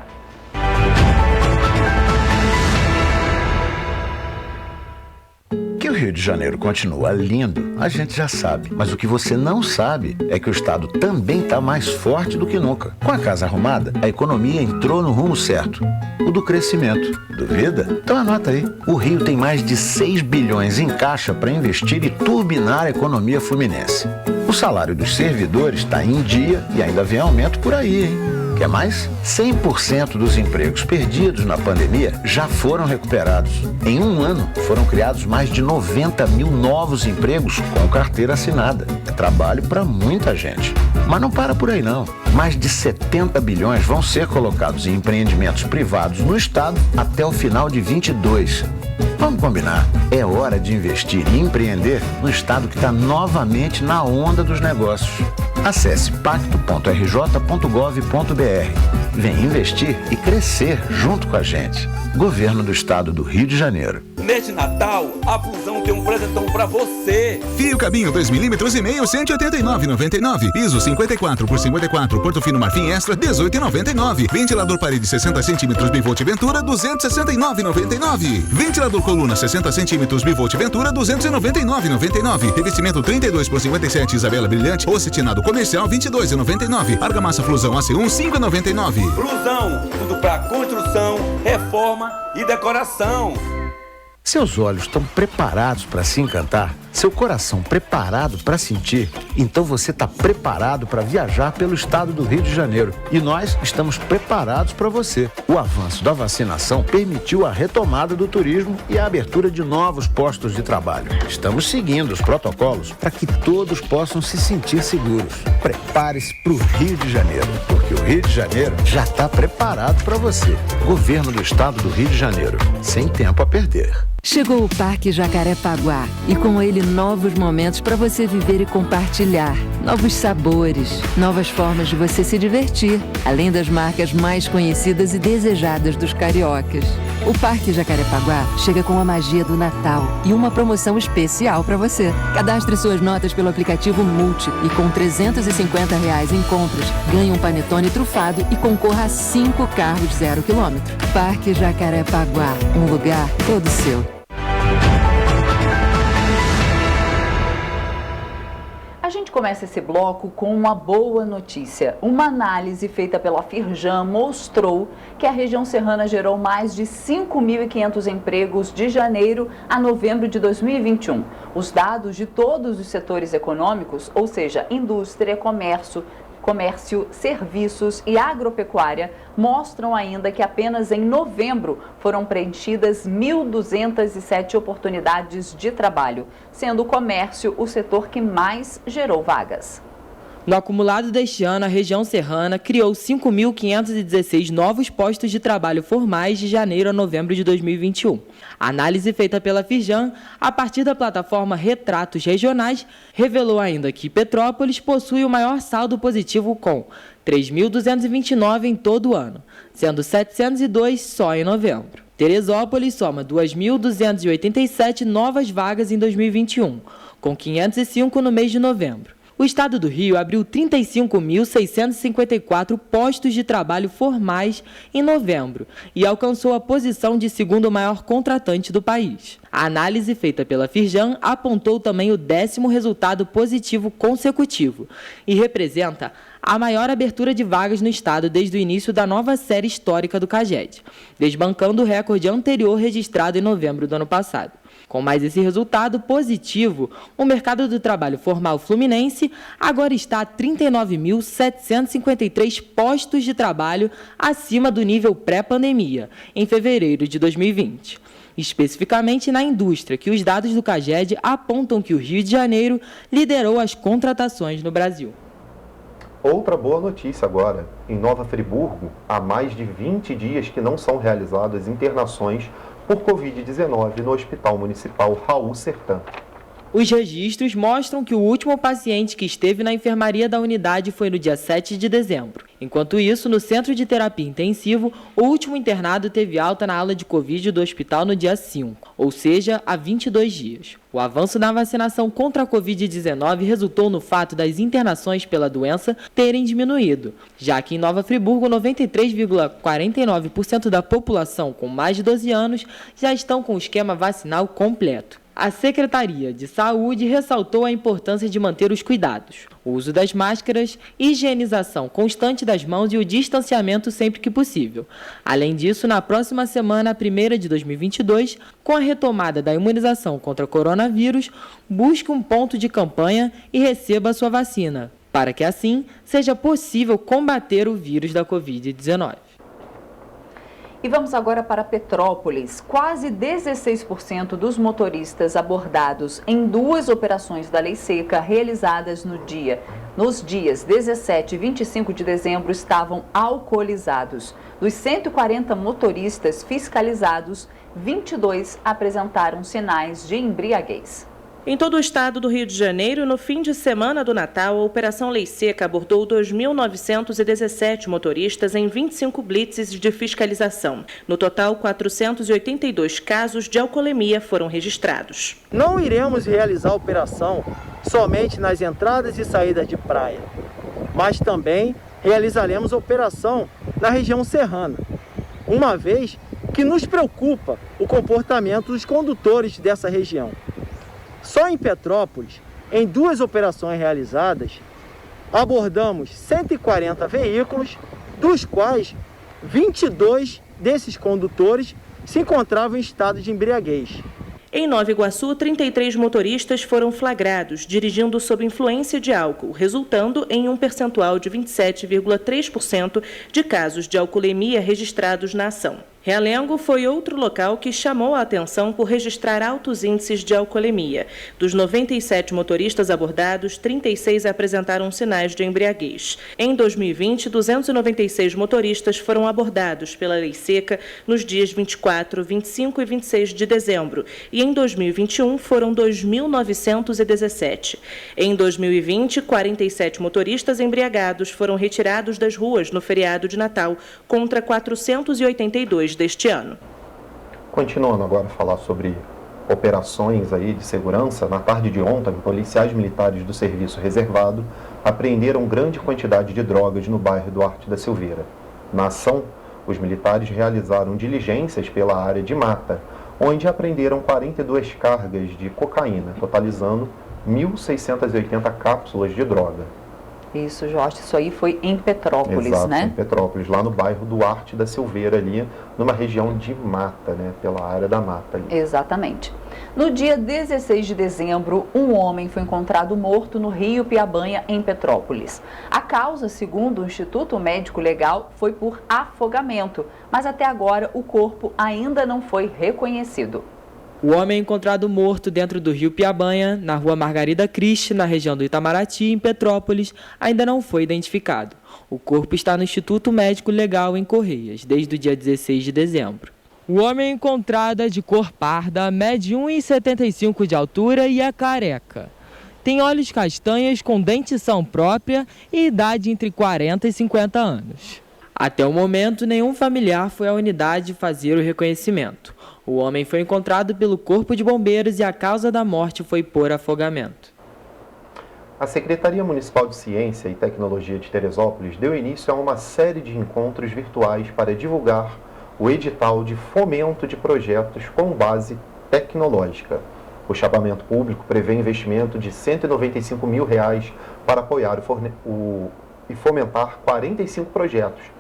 Speaker 4: Que o Rio de Janeiro continua lindo, a gente já sabe. Mas o que você não sabe é que o estado também está mais forte do que nunca. Com a casa arrumada, a economia entrou no rumo certo, o do crescimento. Duvida? Então anota aí. O Rio tem mais de 6 bilhões em caixa para investir e turbinar a economia fluminense. O salário dos servidores está em dia e ainda vem aumento por aí, hein? Quer mais? 100% dos empregos perdidos na pandemia já foram recuperados. Em um ano, foram criados mais de 90 mil novos empregos com carteira assinada. É trabalho para muita gente. Mas não para por aí, não. Mais de 70 bilhões vão ser colocados em empreendimentos privados no estado até o final de 22. Vamos combinar. É hora de investir e empreender no estado que está novamente na onda dos negócios. Acesse pacto.rj.gov.br. Vem investir e crescer junto com a gente. Governo do Estado do Rio de Janeiro.
Speaker 6: Neste Natal, a Fusão tem um presentão pra você.
Speaker 7: Fio cabinho 2,5 mm, 189,99. Piso 54 por 54, porto fino marfim extra, 18,99. Ventilador parede 60 cm bivolt Ventura, 269,99. Ventilador coluna 60 cm bivolt Ventura, 299,99. Revestimento 32 por 57 Isabela Brilhante, ocetinado comercial, 22,99. Argamassa Flusão AC1, 5,99.
Speaker 6: Fusão, tudo pra construção, reforma e decoração.
Speaker 4: Seus olhos estão preparados para se encantar? Seu coração preparado para sentir? Então você está preparado para viajar pelo estado do Rio de Janeiro. E nós estamos preparados para você. O avanço da vacinação permitiu a retomada do turismo e a abertura de novos postos de trabalho. Estamos seguindo os protocolos para que todos possam se sentir seguros. Prepare-se para o Rio de Janeiro, porque o Rio de Janeiro já está preparado para você. Governo do Estado do Rio de Janeiro. Sem tempo a perder.
Speaker 5: Chegou o Parque Jacarepaguá e com ele novos momentos para você viver e compartilhar. Novos sabores, novas formas de você se divertir, além das marcas mais conhecidas e desejadas dos cariocas. O Parque Jacarepaguá chega com a magia do Natal e uma promoção especial para você. Cadastre suas notas pelo aplicativo Multi e com R$350 em compras, ganhe um panetone trufado e concorra a 5 carros 0 km. Parque Jacarepaguá, um lugar todo seu.
Speaker 3: A gente começa esse bloco com uma boa notícia. Uma análise feita pela Firjan mostrou que a região serrana gerou mais de 5.500 empregos de janeiro a novembro de 2021. Os dados de todos os setores econômicos, ou seja, indústria, comércio, serviços e agropecuária, mostram ainda que apenas em novembro foram preenchidas 1.207 oportunidades de trabalho, sendo o comércio o setor que mais gerou vagas.
Speaker 11: No acumulado deste ano, a região serrana criou 5.516 novos postos de trabalho formais de janeiro a novembro de 2021. A análise feita pela Firjan, a partir da plataforma Retratos Regionais, revelou ainda que Petrópolis possui o maior saldo positivo com 3.229 em todo o ano, sendo 702 só em novembro. Teresópolis soma 2.287 novas vagas em 2021, com 505 no mês de novembro. O estado do Rio abriu 35.654 postos de trabalho formais em novembro e alcançou a posição de segundo maior contratante do país. A análise feita pela Firjan apontou também o 10º resultado positivo consecutivo e representa a maior abertura de vagas no estado desde o início da nova série histórica do CAGED, desbancando o recorde anterior registrado em novembro do ano passado. Com mais esse resultado positivo, o mercado do trabalho formal fluminense agora está a 39.753 postos de trabalho acima do nível pré-pandemia, em fevereiro de 2020. Especificamente na indústria, que os dados do CAGED apontam que o Rio de Janeiro liderou as contratações no Brasil.
Speaker 2: Outra boa notícia agora. Em Nova Friburgo, há mais de 20 dias que não são realizadas internações por Covid-19 no Hospital Municipal Raul Sertã.
Speaker 11: Os registros mostram que o último paciente que esteve na enfermaria da unidade foi no dia 7 de dezembro. Enquanto isso, no Centro de Terapia Intensivo, o último internado teve alta na ala de Covid do hospital no dia 5, ou seja, há 22 dias. O avanço na vacinação contra a Covid-19 resultou no fato das internações pela doença terem diminuído, já que em Nova Friburgo, 93,49% da população com mais de 12 anos já estão com o esquema vacinal completo. A Secretaria de Saúde ressaltou a importância de manter os cuidados, o uso das máscaras, higienização constante das mãos e o distanciamento sempre que possível. Além disso, na próxima semana, a primeira de 2022, com a retomada da imunização contra coronavírus, busque um ponto de campanha e receba a sua vacina, para que assim seja possível combater o vírus da Covid-19.
Speaker 3: E vamos agora para Petrópolis. Quase 16% dos motoristas abordados em 2 operações da Lei Seca realizadas nos dias 17 e 25 de dezembro estavam alcoolizados. Dos 140 motoristas fiscalizados, 22 apresentaram sinais de embriaguez.
Speaker 12: Em todo o estado do Rio de Janeiro, no fim de semana do Natal, a Operação Lei Seca abordou 2.917 motoristas em 25 blitzes de fiscalização. No total, 482 casos de alcoolemia foram registrados.
Speaker 13: Não iremos realizar a operação somente nas entradas e saídas de praia, mas também realizaremos a operação na região serrana, uma vez que nos preocupa o comportamento dos condutores dessa região. Só em Petrópolis, em 2 operações realizadas, abordamos 140 veículos, dos quais 22 desses condutores se encontravam em estado de embriaguez.
Speaker 12: Em Nova Iguaçu, 33 motoristas foram flagrados dirigindo sob influência de álcool, resultando em um percentual de 27,3% de casos de alcoolemia registrados na ação. Realengo foi outro local que chamou a atenção por registrar altos índices de alcoolemia. Dos 97 motoristas abordados, 36 apresentaram sinais de embriaguez. Em 2020, 296 motoristas foram abordados pela Lei Seca nos dias 24, 25 e 26 de dezembro. E em 2021 foram 2.917. Em 2020, 47 motoristas embriagados foram retirados das ruas no feriado de Natal, contra 482 deste ano.
Speaker 2: Continuando agora a falar sobre operações aí de segurança, na tarde de ontem, policiais militares do Serviço Reservado apreenderam grande quantidade de drogas no bairro Duarte da Silveira. Na ação, os militares realizaram diligências pela área de mata, onde apreenderam 42 cargas de cocaína, totalizando 1.680 cápsulas de droga.
Speaker 3: Isso, Jorge, isso aí foi em Petrópolis,
Speaker 2: Exato,
Speaker 3: né?
Speaker 2: Em Petrópolis, lá no bairro Duarte da Silveira, ali, numa região de mata, né? Pela área da mata ali.
Speaker 3: Exatamente. No dia 16 de dezembro, um homem foi encontrado morto no Rio Piabanha, em Petrópolis. A causa, segundo o Instituto Médico Legal, foi por afogamento, mas até agora o corpo ainda não foi reconhecido.
Speaker 11: O homem encontrado morto dentro do Rio Piabanha, na rua Margarida Cristi, na região do Itamaraty, em Petrópolis, ainda não foi identificado. O corpo está no Instituto Médico Legal, em Correias, desde o dia 16 de dezembro. O homem encontrado é de cor parda, mede 1,75 de altura e é careca. Tem olhos castanhos com dentição própria e idade entre 40 e 50 anos. Até o momento, nenhum familiar foi à unidade fazer o reconhecimento. O homem foi encontrado pelo Corpo de Bombeiros e a causa da morte foi por afogamento.
Speaker 2: A Secretaria Municipal de Ciência e Tecnologia de Teresópolis deu início a uma série de encontros virtuais para divulgar o edital de fomento de projetos com base tecnológica. O chamamento público prevê investimento de R$ 195 mil para apoiar e fomentar 45 projetos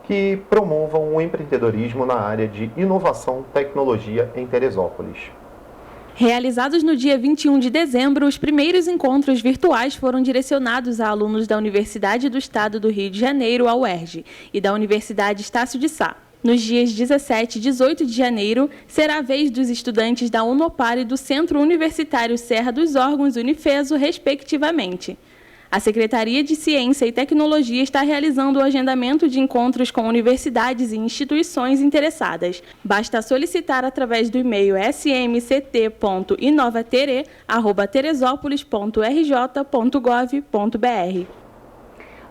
Speaker 2: que promovam o empreendedorismo na área de inovação e tecnologia em Teresópolis.
Speaker 14: Realizados no dia 21 de dezembro, os primeiros encontros virtuais foram direcionados a alunos da Universidade do Estado do Rio de Janeiro, a UERJ, e da Universidade Estácio de Sá. Nos dias 17 e 18 de janeiro, será a vez dos estudantes da Unopar e do Centro Universitário Serra dos Órgãos Unifeso, respectivamente. A Secretaria de Ciência e Tecnologia está realizando o agendamento de encontros com universidades e instituições interessadas. Basta solicitar através do e-mail smct.inovatere@teresópolis.rj.gov.br.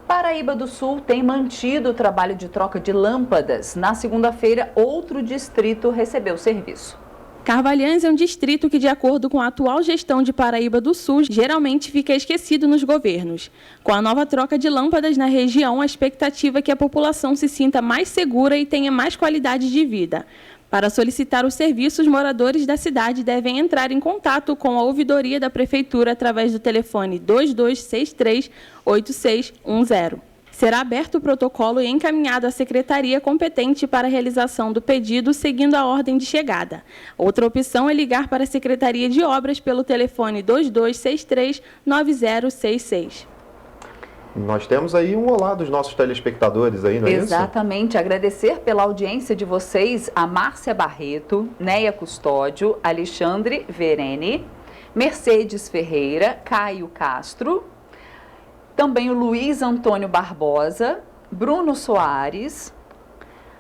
Speaker 3: Paraíba do Sul tem mantido o trabalho de troca de lâmpadas. Na segunda-feira, outro distrito recebeu serviço.
Speaker 14: Carvalhães é um distrito que, de acordo com a atual gestão de Paraíba do Sul, geralmente fica esquecido nos governos. Com a nova troca de lâmpadas na região, a expectativa é que a população se sinta mais segura e tenha mais qualidade de vida. Para solicitar os serviços, os moradores da cidade devem entrar em contato com a ouvidoria da Prefeitura através do telefone 2263-8610. Será aberto o protocolo e encaminhado à secretaria competente para a realização do pedido, seguindo a ordem de chegada. Outra opção é ligar para a Secretaria de Obras pelo telefone 2263-9066.
Speaker 2: Nós temos aí um olá dos nossos telespectadores aí, não é isso?
Speaker 3: Exatamente. Agradecer pela audiência de vocês a Márcia Barreto, Neia Custódio, Alexandre Verene, Mercedes Ferreira, Caio Castro, também o Luiz Antônio Barbosa, Bruno Soares,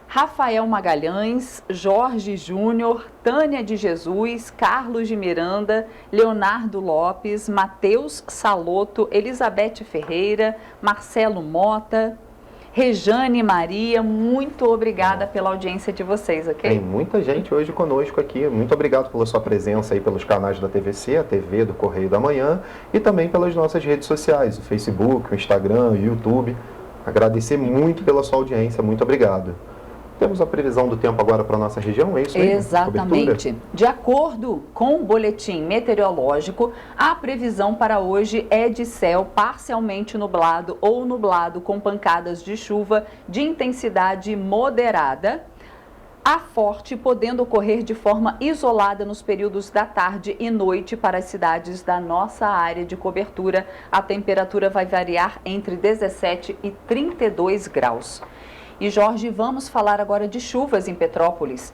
Speaker 3: Rafael Magalhães, Jorge Júnior, Tânia de Jesus, Carlos de Miranda, Leonardo Lopes, Matheus Saloto, Elizabeth Ferreira, Marcelo Mota, Rejane Maria, muito obrigada pela audiência de vocês, ok?
Speaker 2: Tem muita gente hoje conosco aqui. Muito obrigado pela sua presença aí pelos canais da TVC, a TV do Correio da Manhã, e também pelas nossas redes sociais, o Facebook, o Instagram, o YouTube. Agradecer muito pela sua audiência, muito obrigado. Temos a previsão do tempo agora para a nossa região, é isso aí?
Speaker 3: Exatamente.
Speaker 2: Cobertura?
Speaker 3: De acordo com o boletim meteorológico, a previsão para hoje é de céu parcialmente nublado ou nublado com pancadas de chuva de intensidade moderada a forte, podendo ocorrer de forma isolada nos períodos da tarde e noite para as cidades da nossa área de cobertura. A temperatura vai variar entre 17 e 32 graus. E Jorge, vamos falar agora de chuvas em Petrópolis.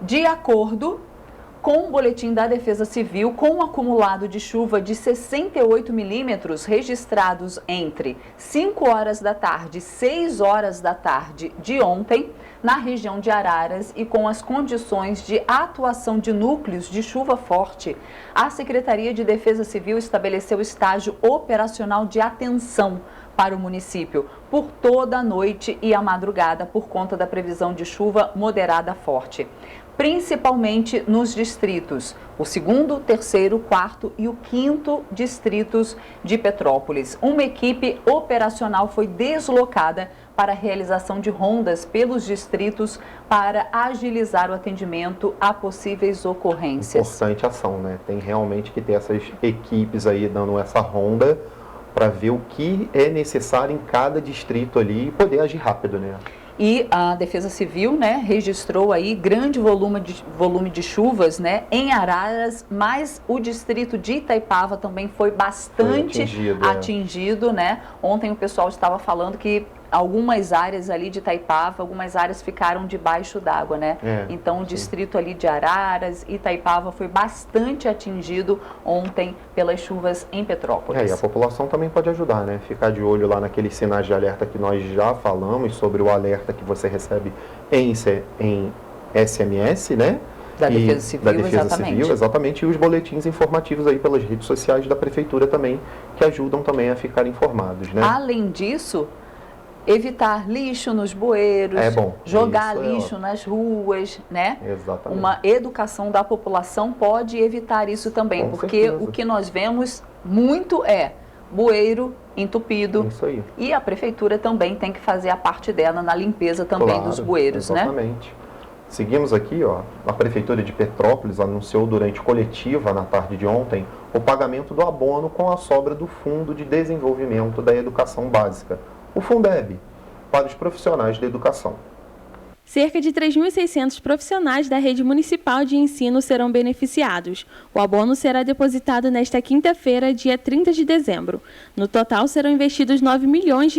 Speaker 3: De acordo com o boletim da Defesa Civil, com um acumulado de chuva de 68 milímetros registrados entre 5 horas da tarde e 6 horas da tarde de ontem, na região de Araras, e com as condições de atuação de núcleos de chuva forte, a Secretaria de Defesa Civil estabeleceu estágio operacional de atenção para o município por toda a noite e a madrugada por conta da previsão de chuva moderada forte, principalmente nos distritos, o 2º, 3º, 4º e o 5º distritos de Petrópolis. Uma equipe operacional foi deslocada para a realização de rondas pelos distritos para agilizar o atendimento a possíveis ocorrências.
Speaker 2: Importante ação, né? Tem realmente que ter essas equipes aí dando essa ronda para ver o que é necessário em cada distrito ali e poder agir rápido, né?
Speaker 3: E a Defesa Civil, né, registrou aí grande volume de chuvas, né, em Araras, mas o distrito de Itaipava também foi bastante atingido, né? Ontem o pessoal estava falando que algumas áreas ali de Itaipava, algumas áreas ficaram debaixo d'água, né? Então o distrito ali de Araras, Itaipava foi bastante atingido ontem pelas chuvas em Petrópolis.
Speaker 2: E a população também pode ajudar, né? Ficar de olho lá naqueles sinais de alerta que nós já falamos, sobre o alerta que você recebe em SMS, né?
Speaker 3: Da Defesa Civil, exatamente.
Speaker 2: Exatamente, e os boletins informativos aí pelas redes sociais da Prefeitura também, que ajudam também a ficar informados, né?
Speaker 3: Além disso, evitar lixo nos bueiros, jogar lixo nas ruas, né?
Speaker 2: Exatamente.
Speaker 3: Uma educação da população pode evitar isso também, porque o que nós vemos muito é bueiro entupido.
Speaker 2: Isso aí.
Speaker 3: E a prefeitura também tem que fazer a parte dela na limpeza também dos bueiros,
Speaker 2: exatamente, né? Seguimos aqui, ó. A Prefeitura de Petrópolis anunciou durante coletiva na tarde de ontem o pagamento do abono com a sobra do Fundo de Desenvolvimento da Educação Básica, o Fundeb, para os profissionais da educação.
Speaker 14: Cerca de 3.600 profissionais da rede municipal de ensino serão beneficiados. O abono será depositado nesta quinta-feira, dia 30 de dezembro. No total, serão investidos R$ 9 milhões.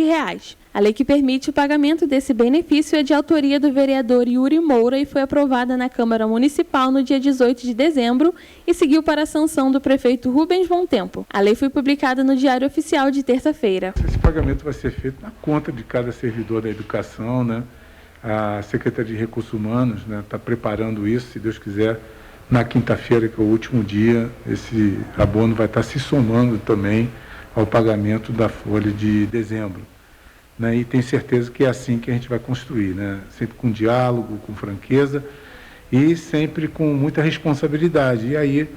Speaker 14: A lei que permite o pagamento desse benefício é de autoria do vereador Yuri Moura e foi aprovada na Câmara Municipal no dia 18 de dezembro e seguiu para a sanção do prefeito Rubens Bom Tempo. A lei foi publicada no Diário Oficial de terça-feira.
Speaker 15: Esse pagamento vai ser feito na conta de cada servidor da educação, né? A Secretaria de Recursos Humanos está preparando isso, se Deus quiser, na quinta-feira, que é o último dia, esse abono vai estar se somando também ao pagamento da folha de dezembro. Né? E tenho certeza que é assim que a gente vai construir, né? Sempre com diálogo, com franqueza e sempre com muita responsabilidade. E aí,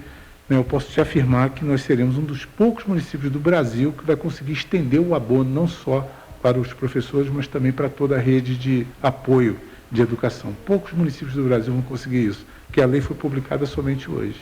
Speaker 15: né, eu posso te afirmar que nós seremos um dos poucos municípios do Brasil que vai conseguir estender o abono não só para os professores, mas também para toda a rede de apoio de educação. Poucos municípios do Brasil vão conseguir isso, porque a lei foi publicada somente hoje.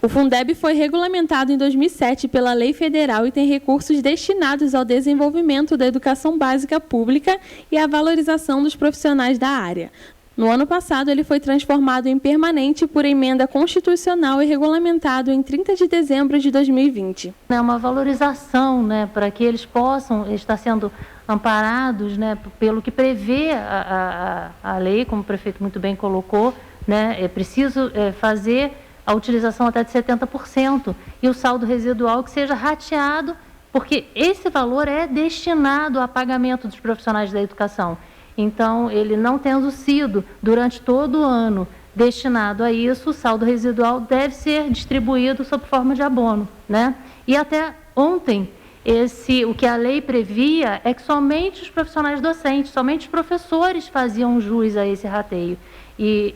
Speaker 14: O Fundeb foi regulamentado em 2007 pela Lei Federal e tem recursos destinados ao desenvolvimento da educação básica pública e à valorização dos profissionais da área. No ano passado, ele foi transformado em permanente por emenda constitucional e regulamentado em 30 de dezembro de 2020.
Speaker 16: É uma valorização, né, para que eles possam estar sendo amparados, né, pelo que prevê a lei, como o prefeito muito bem colocou, né, é preciso fazer a utilização até de 70% e o saldo residual que seja rateado, porque esse valor é destinado a pagamento dos profissionais da educação. Então, ele não tendo sido, durante todo o ano, destinado a isso, o saldo residual deve ser distribuído sob forma de abono, né? E até ontem, o que a lei previa é que somente os profissionais docentes, somente os professores faziam jus a esse rateio. E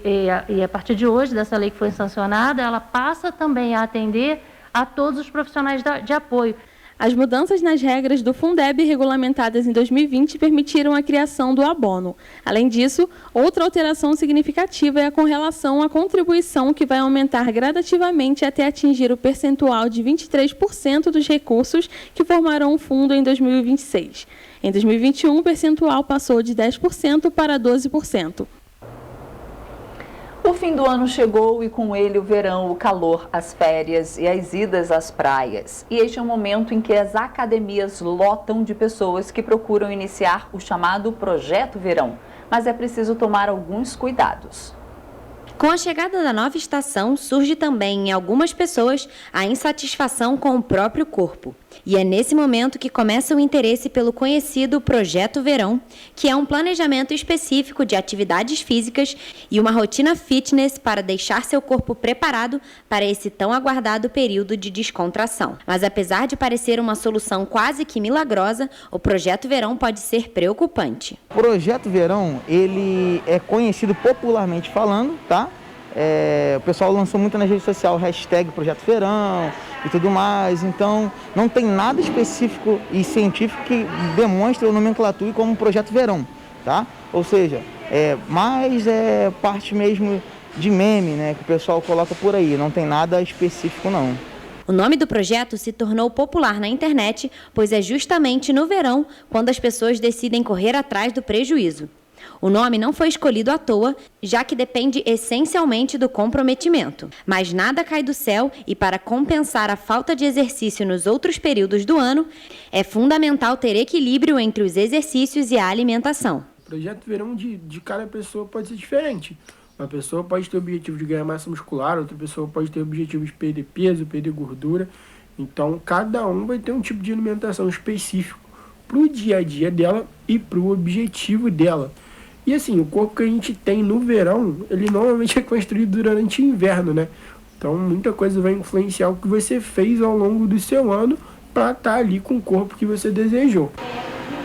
Speaker 16: a partir de hoje, dessa lei que foi sancionada, ela passa também a atender a todos os profissionais de apoio.
Speaker 14: As mudanças nas regras do Fundeb, regulamentadas em 2020, permitiram a criação do abono. Além disso, outra alteração significativa é a com relação à contribuição, que vai aumentar gradativamente até atingir o percentual de 23% dos recursos que formarão o fundo em 2026. Em 2021, o percentual passou de 10% para 12%.
Speaker 3: O fim do ano chegou e com ele o verão, o calor, as férias e as idas às praias. E este é um momento em que as academias lotam de pessoas que procuram iniciar o chamado Projeto Verão. Mas é preciso tomar alguns cuidados.
Speaker 8: Com a chegada da nova estação, surge também em algumas pessoas a insatisfação com o próprio corpo. E é nesse momento que começa o interesse pelo conhecido Projeto Verão, que é um planejamento específico de atividades físicas e uma rotina fitness para deixar seu corpo preparado para esse tão aguardado período de descontração. Mas apesar de parecer uma solução quase que milagrosa, o Projeto Verão pode ser preocupante.
Speaker 17: O Projeto Verão, ele é conhecido popularmente falando, tá? O pessoal lançou muito nas redes sociais hashtag Projeto Verão e tudo mais, então não tem nada específico e científico que demonstre ou nomenclature como Projeto Verão, tá? Ou seja, mais parte mesmo de meme, né, que o pessoal coloca por aí, não tem nada específico não.
Speaker 8: O nome do projeto se tornou popular na internet, pois é justamente no verão quando as pessoas decidem correr atrás do prejuízo. O nome não foi escolhido à toa, já que depende essencialmente do comprometimento. Mas nada cai do céu e para compensar a falta de exercício nos outros períodos do ano, é fundamental ter equilíbrio entre os exercícios e a alimentação.
Speaker 18: O projeto verão de cada pessoa pode ser diferente. Uma pessoa pode ter o objetivo de ganhar massa muscular, outra pessoa pode ter o objetivo de perder peso, perder gordura. Então, cada um vai ter um tipo de alimentação específico para o dia a dia dela e para o objetivo dela. E assim, o corpo que a gente tem no verão, ele normalmente é construído durante o inverno, né? Então, muita coisa vai influenciar o que você fez ao longo do seu ano para estar ali com o corpo que você desejou.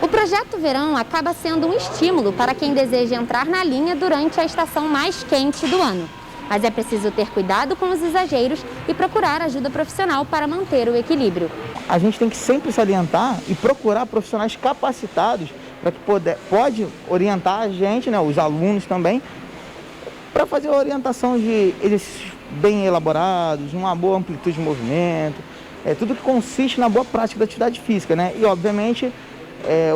Speaker 8: O Projeto Verão acaba sendo um estímulo para quem deseja entrar na linha durante a estação mais quente do ano. Mas é preciso ter cuidado com os exageros e procurar ajuda profissional para manter o equilíbrio.
Speaker 17: A gente tem que sempre salientar e procurar profissionais capacitados para que pode orientar a gente, né, os alunos também, para fazer a orientação de exercícios bem elaborados, uma boa amplitude de movimento, tudo que consiste na boa prática da atividade física, né? E obviamente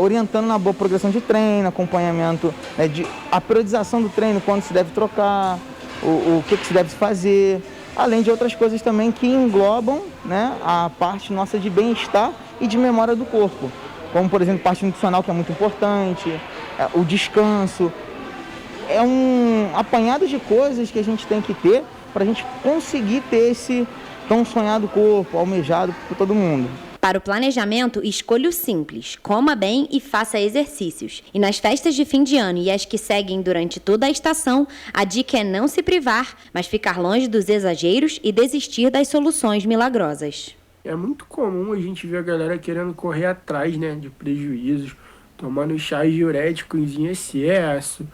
Speaker 17: orientando na boa progressão de treino, acompanhamento, né, a periodização do treino, quando se deve trocar, o que se deve fazer, além de outras coisas também que englobam, né, a parte nossa de bem-estar e de memória do corpo. Como, por exemplo, parte nutricional, que é muito importante, o descanso. É um apanhado de coisas que a gente tem que ter para a gente conseguir ter esse tão sonhado corpo, almejado por todo mundo.
Speaker 8: Para o planejamento, escolha o simples, coma bem e faça exercícios. E nas festas de fim de ano e as que seguem durante toda a estação, a dica é não se privar, mas ficar longe dos exageros e desistir das soluções milagrosas.
Speaker 18: É muito comum a gente ver a galera querendo correr atrás, né, de prejuízos, tomando chás diuréticos em excesso,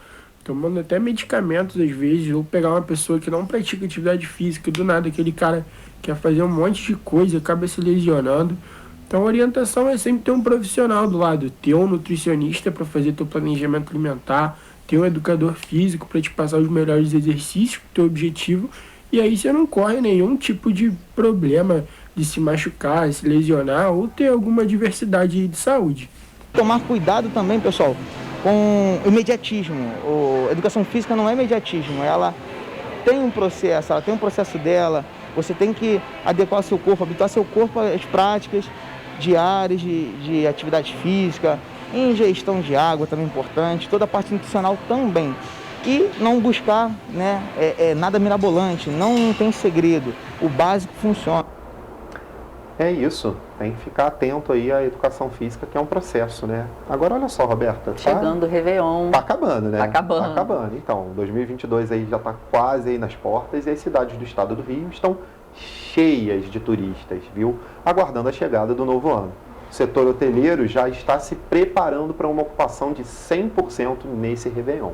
Speaker 18: tomando até medicamentos às vezes, ou pegar uma pessoa que não pratica atividade física, do nada aquele cara quer fazer um monte de coisa, acaba se lesionando. Então a orientação é sempre ter um profissional do lado, ter um nutricionista para fazer teu planejamento alimentar, ter um educador físico para te passar os melhores exercícios para o teu objetivo, e aí você não corre nenhum tipo de problema de se machucar, se lesionar ou ter alguma adversidade de saúde.
Speaker 17: Tomar cuidado também, pessoal, com o imediatismo. A educação física não é imediatismo, ela tem um processo dela, você tem que adequar seu corpo, habituar seu corpo às práticas diárias de atividade física, ingestão de água também é importante, toda a parte nutricional também. E não buscar, né, nada mirabolante, não tem segredo, o básico funciona.
Speaker 2: É isso, tem que ficar atento aí à educação física, que é um processo, né? Agora olha só, Roberta.
Speaker 3: Chegando o Réveillon.
Speaker 2: Tá acabando, né?
Speaker 3: Tá acabando.
Speaker 2: Tá acabando. Então, 2022 aí já tá quase aí nas portas e as cidades do estado do Rio estão cheias de turistas, viu? Aguardando a chegada do novo ano. O setor hoteleiro já está se preparando para uma ocupação de 100% nesse Réveillon.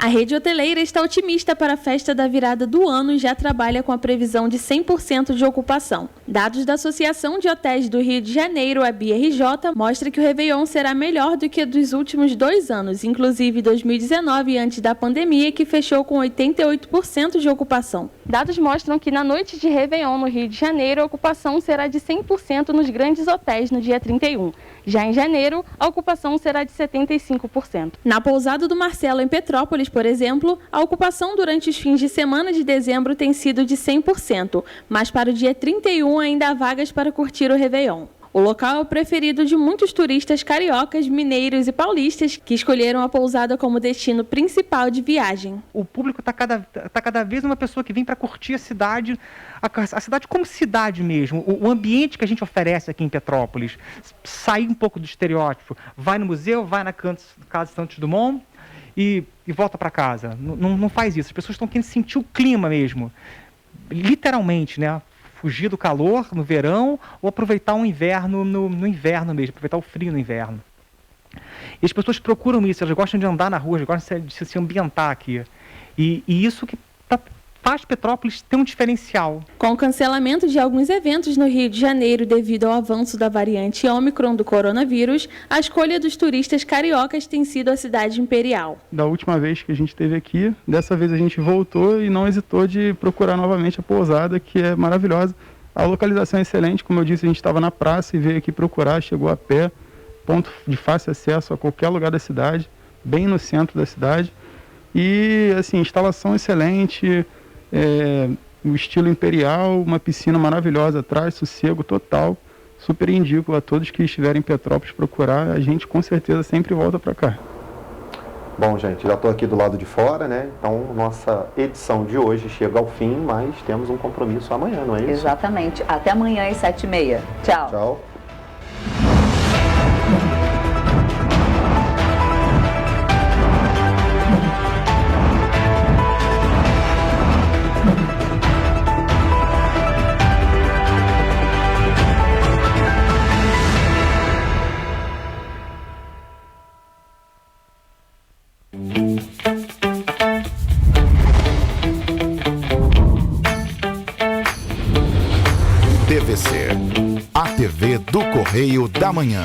Speaker 14: A rede hoteleira está otimista para a festa da virada do ano e já trabalha com a previsão de 100% de ocupação. Dados da Associação de Hotéis do Rio de Janeiro, a BRJ, mostram que o Réveillon será melhor do que dos últimos 2 anos, inclusive 2019, antes da pandemia, que fechou com 88% de ocupação. Dados mostram que na noite de Réveillon no Rio de Janeiro, a ocupação será de 100% nos grandes hotéis no dia 31. Já em janeiro, a ocupação será de 75%. Na pousada do Marcelo, em Petrópolis, por exemplo, a ocupação durante os fins de semana de dezembro tem sido de 100%, mas para o dia 31 ainda há vagas para curtir o Réveillon. O local é o preferido de muitos turistas cariocas, mineiros e paulistas que escolheram a pousada como destino principal de viagem.
Speaker 19: O público está cada vez uma pessoa que vem para curtir a cidade como cidade mesmo, o ambiente que a gente oferece aqui em Petrópolis. Sair um pouco do estereótipo, vai no museu, vai na Casa Santos Dumont e volta para casa. Não faz isso, as pessoas estão querendo sentir o clima mesmo, literalmente, né? Fugir do calor no verão ou aproveitar o inverno no inverno mesmo, aproveitar o frio no inverno. E as pessoas procuram isso, elas gostam de andar na rua, elas gostam de se ambientar aqui. E isso que faz Petrópolis ter um diferencial.
Speaker 14: Com o cancelamento de alguns eventos no Rio de Janeiro devido ao avanço da variante Ômicron do coronavírus, a escolha dos turistas cariocas tem sido a cidade imperial.
Speaker 20: Da última vez que a gente esteve aqui, dessa vez a gente voltou e não hesitou de procurar novamente a pousada, que é maravilhosa. A localização é excelente, como eu disse, a gente estava na praça e veio aqui procurar, chegou a pé, ponto de fácil acesso a qualquer lugar da cidade, bem no centro da cidade. E, assim, instalação excelente, o estilo imperial, uma piscina maravilhosa atrás, sossego total. Super indico a todos que estiverem em Petrópolis procurar, a gente com certeza sempre volta para cá.
Speaker 2: Bom, gente, já estou aqui do lado de fora, né? Então, nossa edição de hoje chega ao fim, mas temos um compromisso amanhã, não é isso?
Speaker 3: Exatamente. Até amanhã às 7h30. Tchau.
Speaker 2: Tchau.
Speaker 1: TVC, a TV do Correio da Manhã.